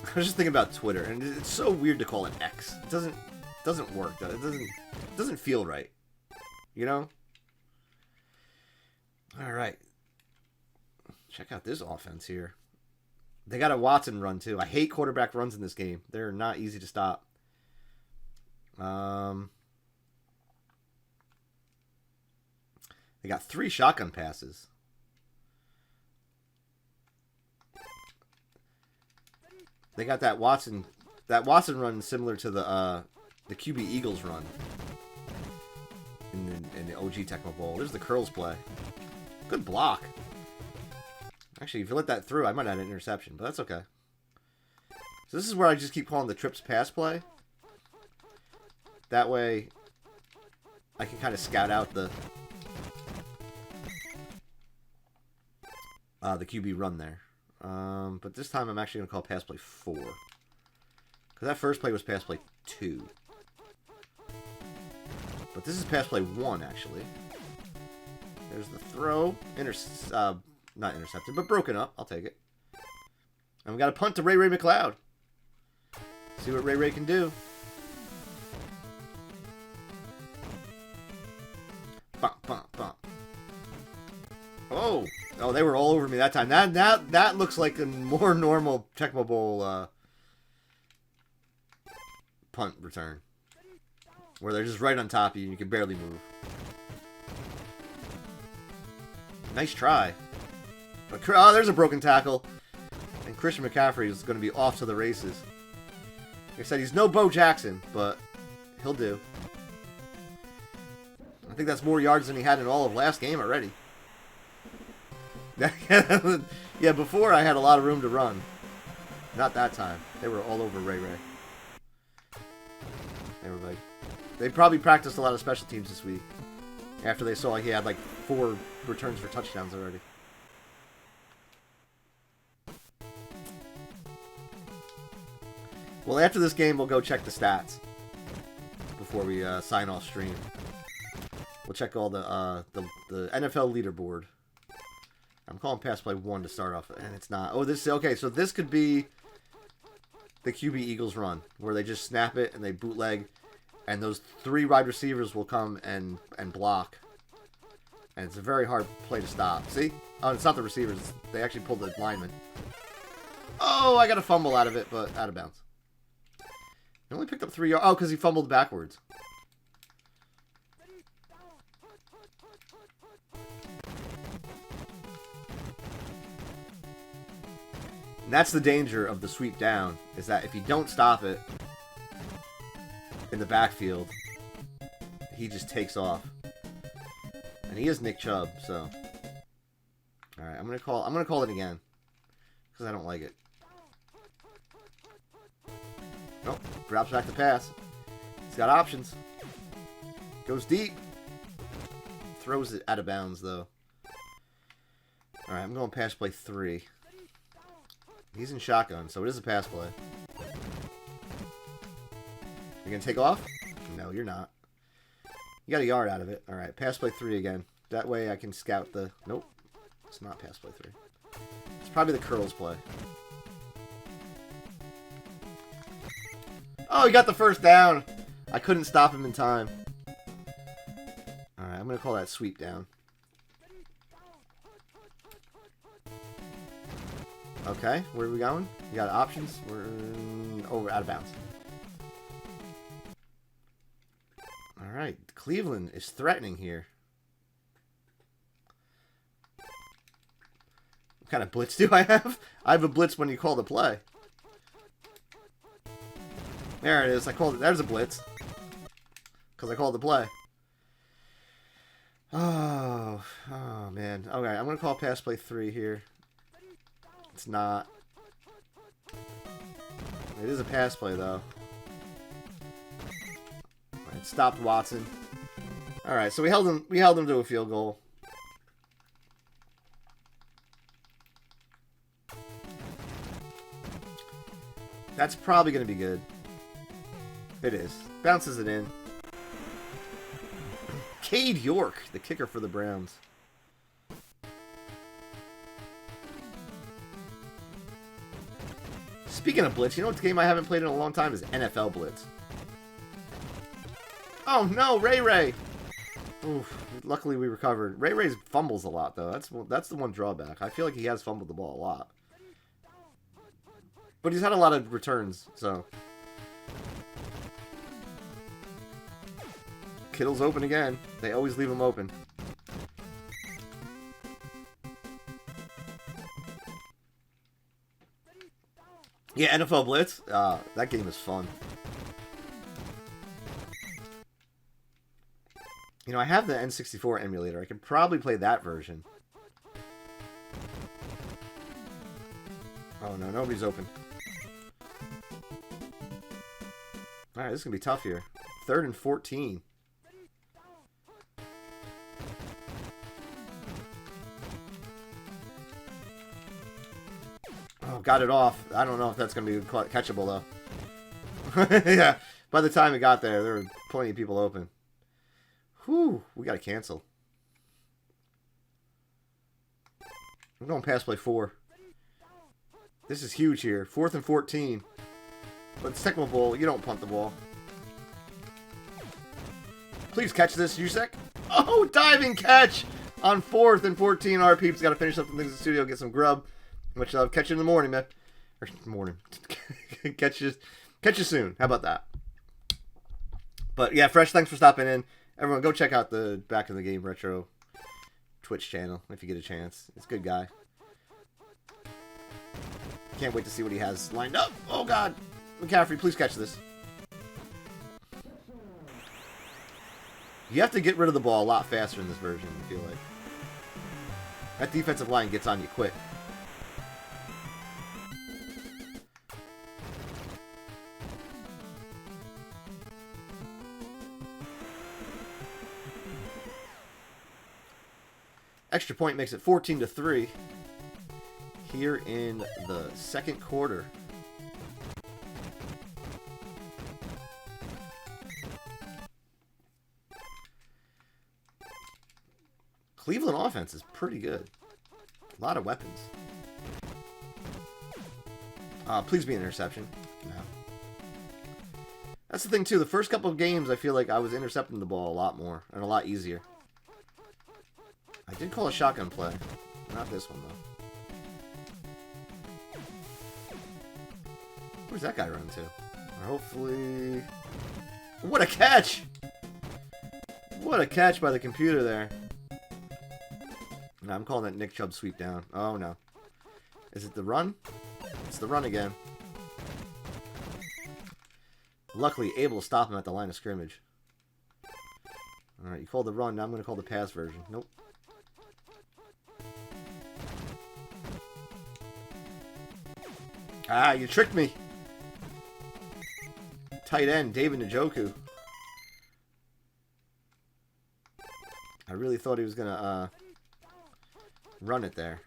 I was just thinking about Twitter, and it's so weird to call it X. It doesn't work. It doesn't feel right. You know? All right. Check out this offense here. They got a Watson run, too. I hate quarterback runs in this game. They're not easy to stop. They got 3 shotgun passes. They got that Watson run similar to the QB Eagles run in the OG Tecmo Bowl. There's the curls play. Good block. Actually, if you let that through, I might have an interception, but that's okay. So this is where I just keep calling the trips pass play. That way, I can kind of scout out the QB run there. But this time I'm actually going to call pass play 4. Because that first play was pass play 2. But this is pass play 1, actually. There's the throw. Not intercepted, but broken up. I'll take it. And we got a punt to Ray McLeod. See what Ray can do. Bump, bump, bump. Oh, they were all over me that time. That looks like a more normal Tecmo Bowl punt return, where they're just right on top of you and you can barely move. Nice try. But, oh, there's a broken tackle. And Christian McCaffrey is going to be off to the races. Like I said, he's no Bo Jackson, but he'll do. I think that's more yards than he had in all of last game already. Yeah, before I had a lot of room to run. Not that time. They were all over Ray. Everybody. They probably practiced a lot of special teams this week. After they saw he had like 4 returns for touchdowns already. Well, after this game, we'll go check the stats before we sign off stream. We'll check all the NFL leaderboard. I'm calling pass play 1 to start off, and it's not. Oh, this okay. So this could be the QB Eagles run, where they just snap it and they bootleg, and those 3 wide receivers will come and block, and it's a very hard play to stop. See? Oh, it's not the receivers. They actually pulled the lineman. Oh, I got a fumble out of it, but out of bounds. He only picked up 3 yards. Oh, because he fumbled backwards. And that's the danger of the sweep down, is that if you don't stop it, in the backfield, he just takes off. And he is Nick Chubb, so. Alright, I'm gonna call it again. Because I don't like it. Nope. Drops back to pass. He's got options. Goes deep. Throws it out of bounds, though. Alright, I'm going pass play 3. He's in shotgun, so it is a pass play. You gonna take off? No, you're not. You got a yard out of it. Alright, pass play 3 again. That way I can scout the... Nope. It's not pass play 3. It's probably the curls play. Oh, he got the first down. I couldn't stop him in time. Alright, I'm going to call that sweep down. Okay, where are we going? We got options. We're over out of bounds. Alright, Cleveland is threatening here. What kind of blitz do I have? I have a blitz when you call the play. There it is. I called it. There's a blitz. Because I called the play. Oh man. Okay, I'm going to call pass play 3 here. It's not. It is a pass play, though. It stopped Watson. Alright, so we held him to a field goal. That's probably going to be good. It is. Bounces it in. Cade York, the kicker for the Browns. Speaking of Blitz, you know what game I haven't played in a long time is NFL Blitz. Oh no, Ray! Oof, luckily we recovered. Ray fumbles a lot, though. That's the one drawback. I feel like he has fumbled the ball a lot. But he's had a lot of returns, so. Kittle's open again. They always leave him open. Yeah, NFL Blitz. That game is fun. You know, I have the N64 emulator. I could probably play that version. Oh no, nobody's open. Alright, this is going to be tough here. 3rd and 14. Oh, got it off. I don't know if that's going to be catchable, though. Yeah, by the time it got there were plenty of people open. Whew, we got to cancel. I'm going pass play 4. This is huge here. 4th and 14. But it's Tecmo Bowl. You don't punt the ball. Please catch this, Yusek. Oh, diving catch on 4th and 14. Our peeps got to finish up some things in the studio, get some grub. Much love. Catch you in the morning, man. Or morning. Catch you soon. How about that? But yeah, Fresh, thanks for stopping in. Everyone, go check out the Back in the Game Retro Twitch channel if you get a chance. It's a good guy. Can't wait to see what he has lined up. Oh, God. McCaffrey, please catch this. You have to get rid of the ball a lot faster in this version, I feel like. That defensive line gets on you quick. Extra point makes it 14-3 here in the second quarter. Cleveland offense is pretty good. A lot of weapons. Please be an interception. No. That's the thing, too. The first couple of games, I feel like I was intercepting the ball a lot more and a lot easier. I did call a shotgun play. Not this one, though. Where's that guy run to? Or hopefully... What a catch! What a catch by the computer there. No, I'm calling that Nick Chubb sweep down. Oh, no. Is it the run? It's the run again. Luckily, able to stop him at the line of scrimmage. Alright, you called the run. Now I'm going to call the pass version. Nope. Ah, you tricked me. Tight end, David Njoku. I really thought he was going to run it there.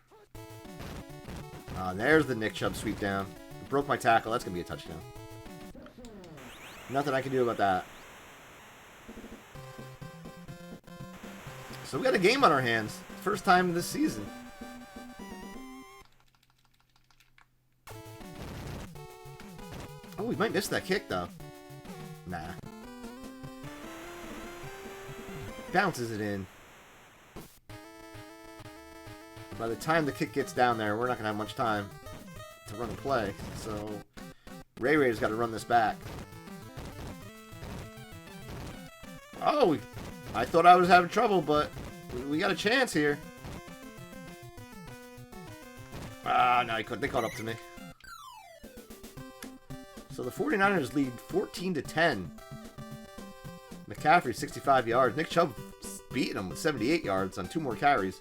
There's the Nick Chubb sweep down. Broke my tackle. That's going to be a touchdown. Nothing I can do about that. So we got a game on our hands. First time this season. Oh, we might miss that kick, though. Nah. Bounces it in. By the time the kick gets down there, we're not going to have much time to run a play. So, Ray's got to run this back. Oh, I thought I was having trouble, but we got a chance here. Ah, no, they caught up to me. So the 49ers lead 14-10. McCaffrey, 65 yards. Nick Chubb beating him with 78 yards on 2 more carries.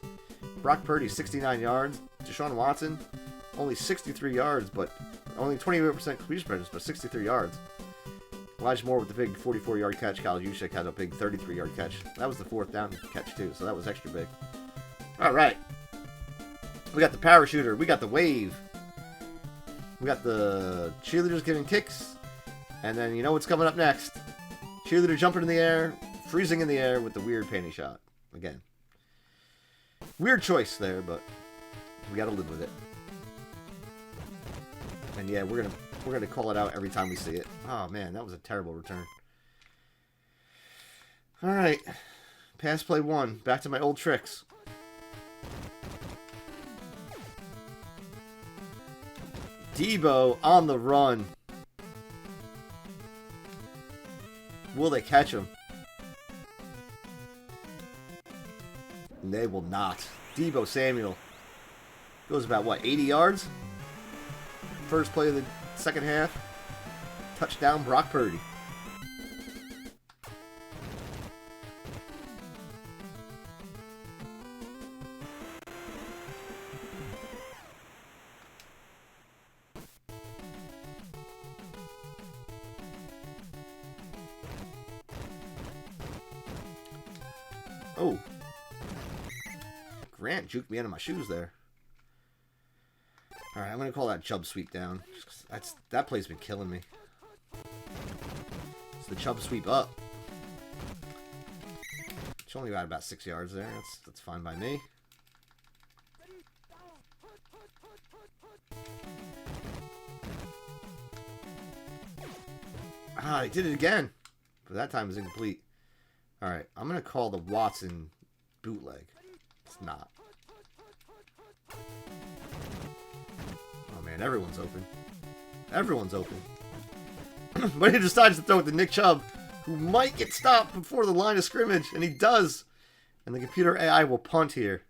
Brock Purdy, 69 yards. Deshaun Watson, only 63 yards, but only 28% completion percentage, but 63 yards. Elijah Moore with the big 44-yard catch. Kyle Juszczyk had a big 33-yard catch. That was the 4th down catch, too, so that was extra big. All right. We got the parachuter. We got the wave. We got the cheerleaders giving kicks. And then you know what's coming up next. Cheerleader jumping in the air, freezing in the air with the weird panty shot. Again. Weird choice there, but we got to live with it. And yeah, we're gonna call it out every time we see it. Oh man, that was a terrible return. All right, pass play 1. Back to my old tricks. Debo on the run. Will they catch him? They will not. Debo Samuel goes about what, 80 yards? First play of the second half. Touchdown, Brock Purdy. Oh. Grant juked me out of my shoes there. Alright, I'm going to call that Chubb sweep down. That play's been killing me. It's the Chubb sweep up. It's only got about 6 yards there. That's fine by me. Ah, he did it again. But that time it was incomplete. Alright, I'm going to call the Watson bootleg. It's not. Oh man, everyone's open. Everyone's open. But he decides to throw it to Nick Chubb, who might get stopped before the line of scrimmage, and he does. And the computer AI will punt here.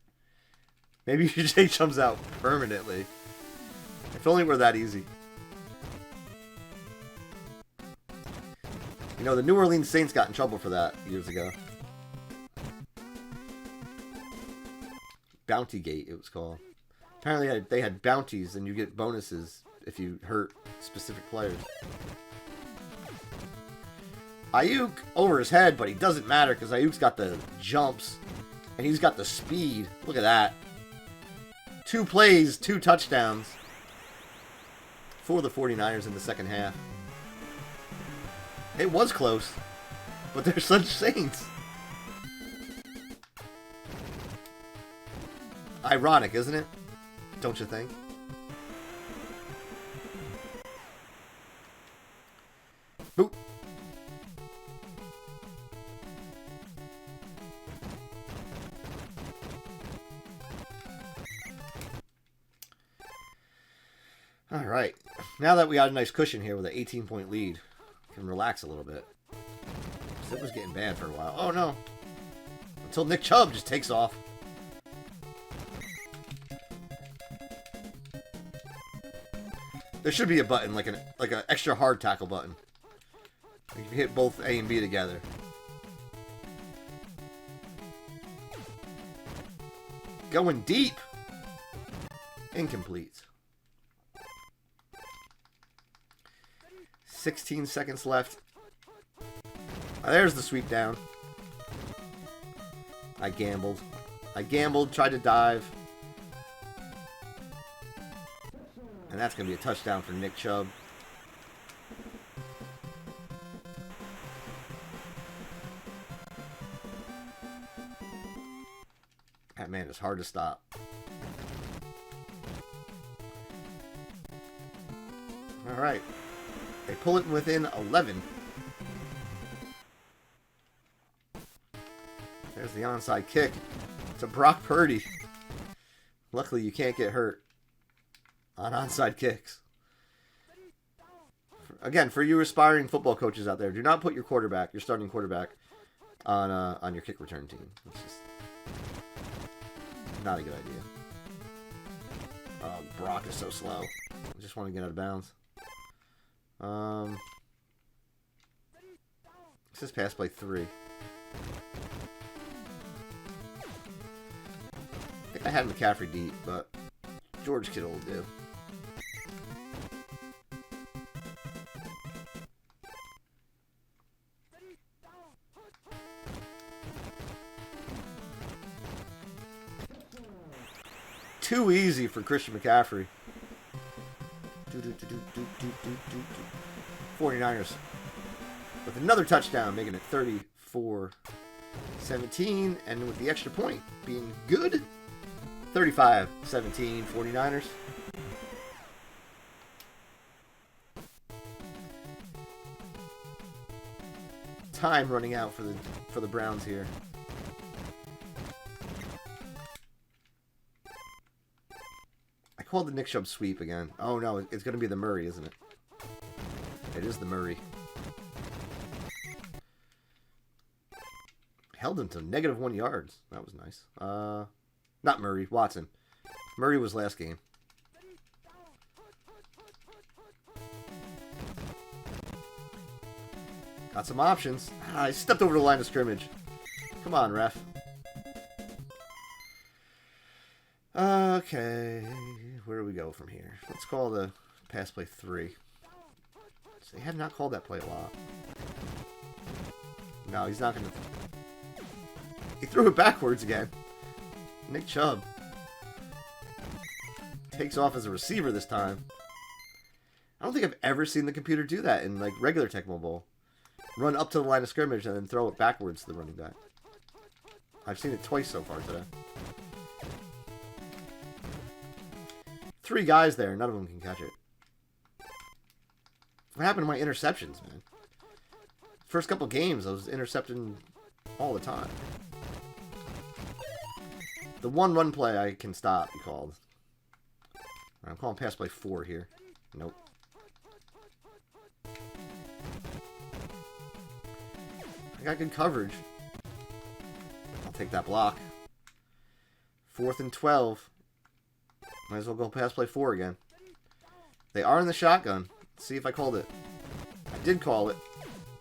Maybe Jay Chubb's out permanently. If only were that easy. You know, the New Orleans Saints got in trouble for that years ago. Bounty Gate, it was called. Apparently they had bounties, and you get bonuses if you hurt specific players. Ayuk over his head, but he doesn't matter because Ayuk's got the jumps, and he's got the speed. Look at that. 2 plays, 2 touchdowns for the 49ers in the second half. It was close, but they're such Saints. Ironic, isn't it? Don't you think? Boop. All right. Now that we got a nice cushion here with an 18-point lead, we can relax a little bit. It was getting bad for a while. Oh no! Until Nick Chubb just takes off. There should be a button, like an extra hard tackle button. You can hit both A and B together. Going deep. Incomplete. 16 seconds left. There's the sweep down. I gambled. Tried to dive. And that's going to be a touchdown for Nick Chubb. That man is hard to stop. All right. They pull it within 11. There's the onside kick to Brock Purdy. Luckily, you can't get hurt on onside kicks. Again, for you aspiring football coaches out there, do not put your quarterback, your starting quarterback, on your kick return team. It's just not a good idea. Brock is so slow. I just want to get out of bounds. This is pass play 3. I think I had McCaffrey deep, but George Kittle will do. Too easy for Christian McCaffrey. 49ers with another touchdown, making it 34-17, and with the extra point being good, 35-17, 49ers. Time running out for the Browns here. I called the Nick Chubb sweep again. Oh no, it's going to be the Murray, isn't it? It is the Murray. Held him to -1 yards. That was nice. Not Murray, Watson. Murray was last game. Got some options. I stepped over the line of scrimmage. Come on, ref. Okay. Where do we go from here? Let's call the pass play 3. They have not called that play a lot. No, he's not going to... He threw it backwards again. Nick Chubb takes off as a receiver this time. I don't think I've ever seen the computer do that in like regular Tecmo Bowl. Run up to the line of scrimmage and then throw it backwards to the running back. I've seen it twice so far today. 3 guys there, none of them can catch it. What happened to my interceptions, man? First couple games, I was intercepting all the time. The one run play I can stop, he called. I'm calling pass play 4 here. Nope. I got good coverage. I'll take that block. 4th and 12. Might as well go pass play 4 again. They are in the shotgun. Let's see if I called it. I did call it.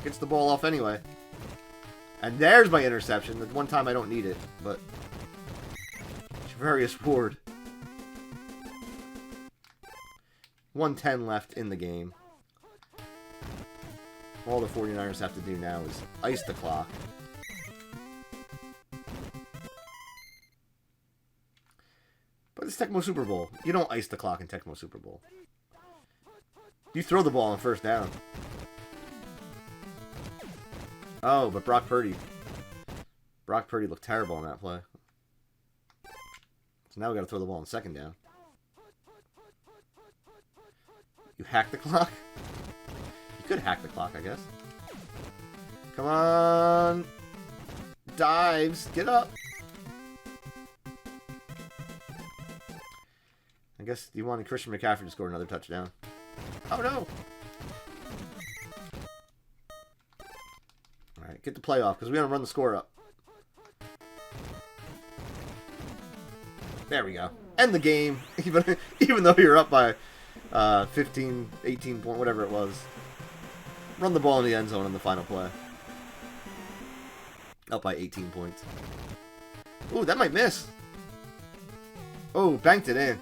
Gets the ball off anyway. And there's my interception. The one time I don't need it, but Javarius Ward. 1:10 left in the game. All the 49ers have to do now is ice the clock. But it's Tecmo Super Bowl. You don't ice the clock in Tecmo Super Bowl. You throw the ball on first down. Oh, but Brock Purdy. Brock Purdy looked terrible on that play. So now we got to throw the ball on second down. You hack the clock? You could hack the clock, I guess. Come on. Dives. Get up. I guess you wanted Christian McCaffrey to score another touchdown. Oh, no. All right, get the play off because we want to run the score up. There we go. End the game, even though you're up by 15, 18 point, whatever it was. Run the ball in the end zone on the final play. Up by 18 points. Ooh, that might miss. Oh, banked it in.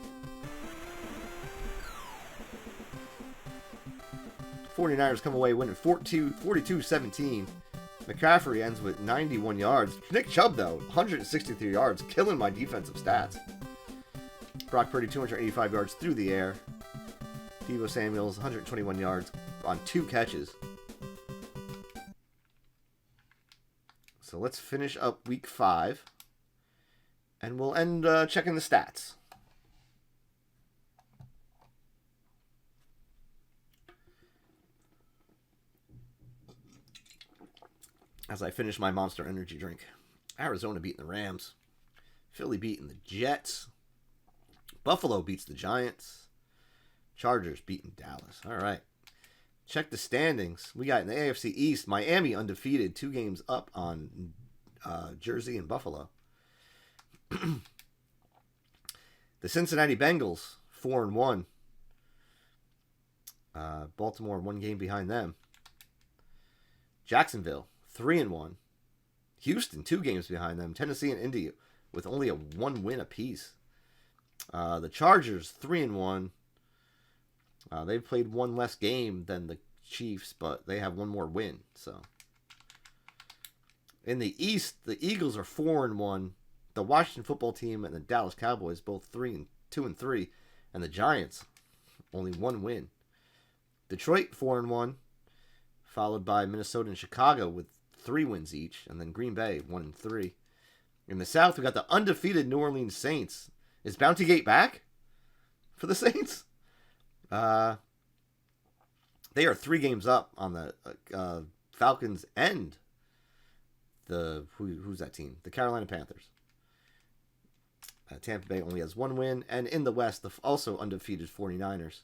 49ers come away winning 42-17. McCaffrey ends with 91 yards. Nick Chubb, though, 163 yards, killing my defensive stats. Brock Purdy, 285 yards through the air. Deebo Samuels, 121 yards on 2 catches. So let's finish up week 5. And we'll end checking the stats. As I finish my Monster Energy drink. Arizona beating the Rams. Philly beating the Jets. Buffalo beats the Giants. Chargers beating Dallas. All right. Check the standings. We got in the AFC East, Miami undefeated, 2 games up on Jersey and Buffalo. The Cincinnati Bengals, 4-1. Baltimore 1 game behind them. Jacksonville, 3-1. Houston, 2 games behind them. Tennessee and Indy with only a 1 win apiece. The Chargers, 3-1. They've played 1 less game than the Chiefs, but they have 1 more win. So, in the East, the Eagles are 4-1. The Washington Football Team and the Dallas Cowboys both 2-3, and the Giants only 1 win. Detroit 4-1, followed by Minnesota and Chicago with 3 wins each, and then Green Bay 1-3. In the South, we got the undefeated New Orleans Saints. Is Bountygate back for the Saints? They are 3 games up on the Falcons and who's that team? The Carolina Panthers. Tampa Bay only has 1 win, and in the West, the also undefeated 49ers.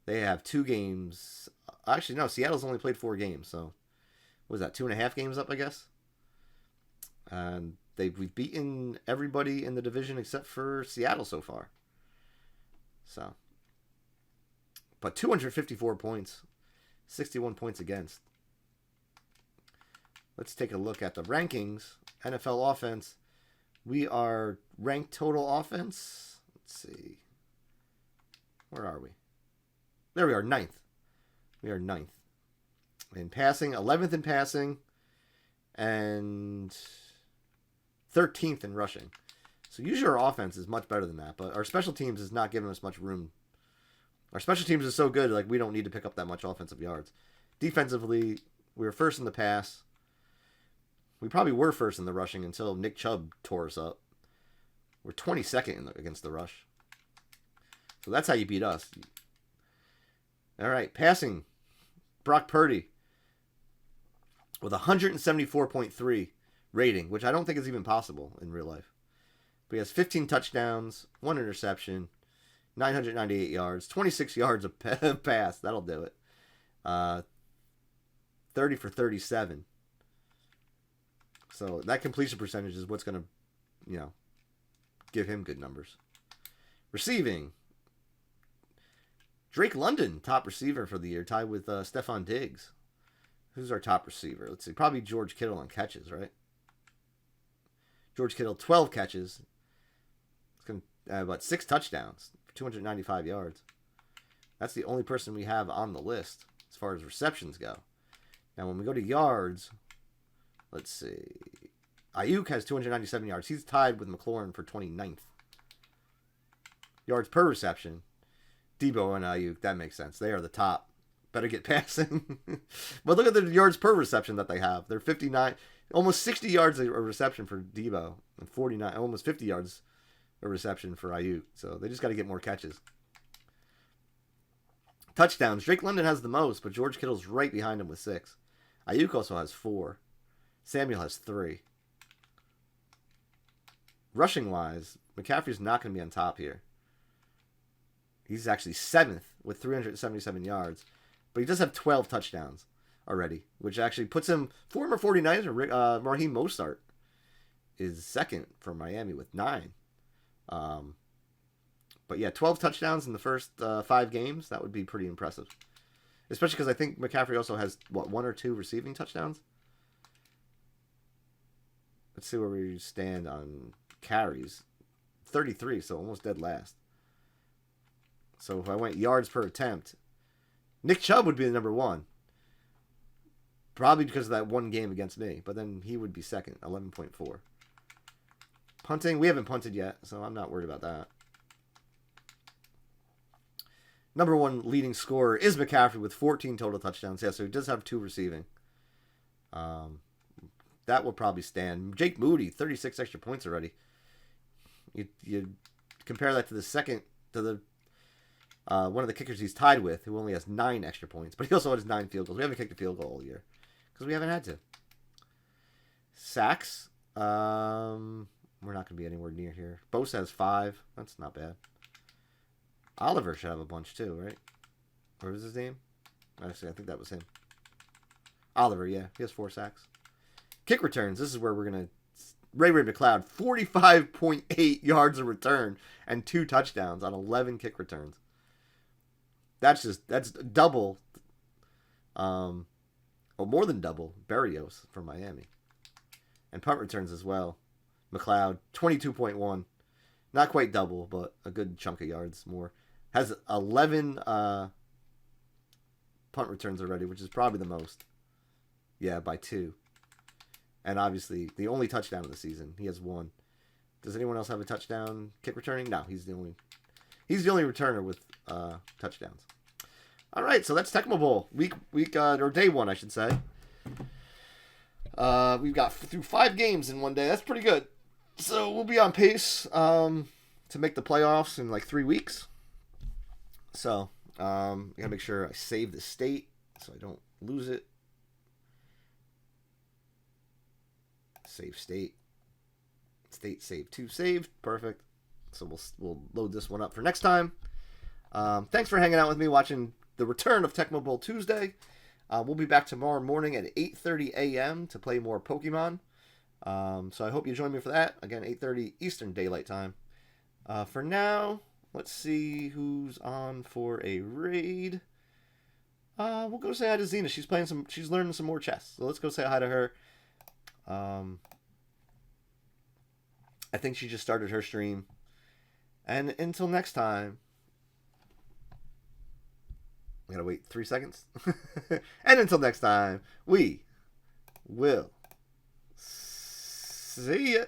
They have 2 games. Actually, no, Seattle's only played 4 games, so what was that, 2.5 games up, I guess? And we've beaten everybody in the division except for Seattle so far. So, but 254 points, 61 points against. Let's take a look at the rankings. NFL offense. We are ranked total offense. Let's see. Where are we? There we are, 9th. We are 9th. In passing, 11th in passing, and 13th in rushing. So usually our offense is much better than that, but our special teams is not giving us much room. Our special teams is so good, like we don't need to pick up that much offensive yards. Defensively, we were first in the pass. We probably were first in the rushing until Nick Chubb tore us up. We're 22nd against the rush. So that's how you beat us. All right, passing. Brock Purdy with 174.3 rating, which I don't think is even possible in real life. But he has 15 touchdowns, 1 interception, 998 yards, 26 yards of pass. That'll do it. 30 for 37. So that completion percentage is what's going to, give him good numbers. Receiving. Drake London, top receiver for the year, tied with Stephon Diggs. Who's our top receiver? Let's see. Probably George Kittle on catches, right? George Kittle, 12 catches. It's going to about 6 touchdowns, 295 yards. That's the only person we have on the list as far as receptions go. Now, when we go to yards, let's see. Ayuk has 297 yards. He's tied with McLaurin for 29th. Yards per reception. Deebo and Ayuk, that makes sense. They are the top. Better get passing. But look at the yards per reception that they have. They're 59, almost 60 yards a reception for Deebo, and 49, almost 50 yards a reception for Ayuk. So they just got to get more catches. Touchdowns. Drake London has the most, but George Kittle's right behind him with 6. Ayuk also has 4. Samuel has 3. Rushing-wise, McCaffrey's not going to be on top here. He's actually 7th with 377 yards. But he does have 12 touchdowns already, which actually puts him, former 49er, Raheem Mostert is 2nd for Miami with 9. But yeah, 12 touchdowns in the first 5 games. That would be pretty impressive. Especially because I think McCaffrey also has, what, 1 or 2 receiving touchdowns? Let's see where we stand on carries. 33, so almost dead last. So if I went yards per attempt, Nick Chubb would be the number 1. Probably because of that one game against me. But then he would be second, 11.4. Punting, we haven't punted yet, so I'm not worried about that. Number 1 leading scorer is McCaffrey with 14 total touchdowns. Yeah, so he does have 2 receiving. That will probably stand. Jake Moody, 36 extra points already. You compare that to the one of the kickers he's tied with, who only has 9 extra points, but he also has 9 field goals. We haven't kicked a field goal all year because we haven't had to. Sacks, we're not going to be anywhere near here. Bosa has 5. That's not bad. Oliver should have a bunch too, right? What was his name? Actually, I think that was him. Oliver, yeah, he has 4 sacks. Kick returns. This is where we're gonna. Ray McCloud, 45.8 yards of return and 2 touchdowns on 11 kick returns. That's double. More than double Berrios from Miami, and punt returns as well. McCloud, 22.1, not quite double, but a good chunk of yards more. Has 11 punt returns already, which is probably the most. Yeah, by 2. And obviously, the only touchdown of the season. He has 1. Does anyone else have a touchdown kick returning? No, he's the only returner with touchdowns. All right, so that's Tecmo Bowl week or day 1, I should say. We've got through 5 games in one day. That's pretty good. So we'll be on pace to make the playoffs in like 3 weeks. So I gotta make sure I save the state so I don't lose it. Save state. State save 2 saved. Perfect. So we'll load this one up for next time. Thanks for hanging out with me watching the return of Tecmo Bowl Tuesday. We'll be back tomorrow morning at 8:30 a.m. to play more Pokemon. So I hope you join me for that. Again, 8:30 Eastern Daylight Time. For now, let's see who's on for a raid. We'll go say hi to Xena. She's learning some more chess. So let's go say hi to her. I think she just started her stream. And until next time, I gotta wait 3 seconds. And until next time, we will see ya.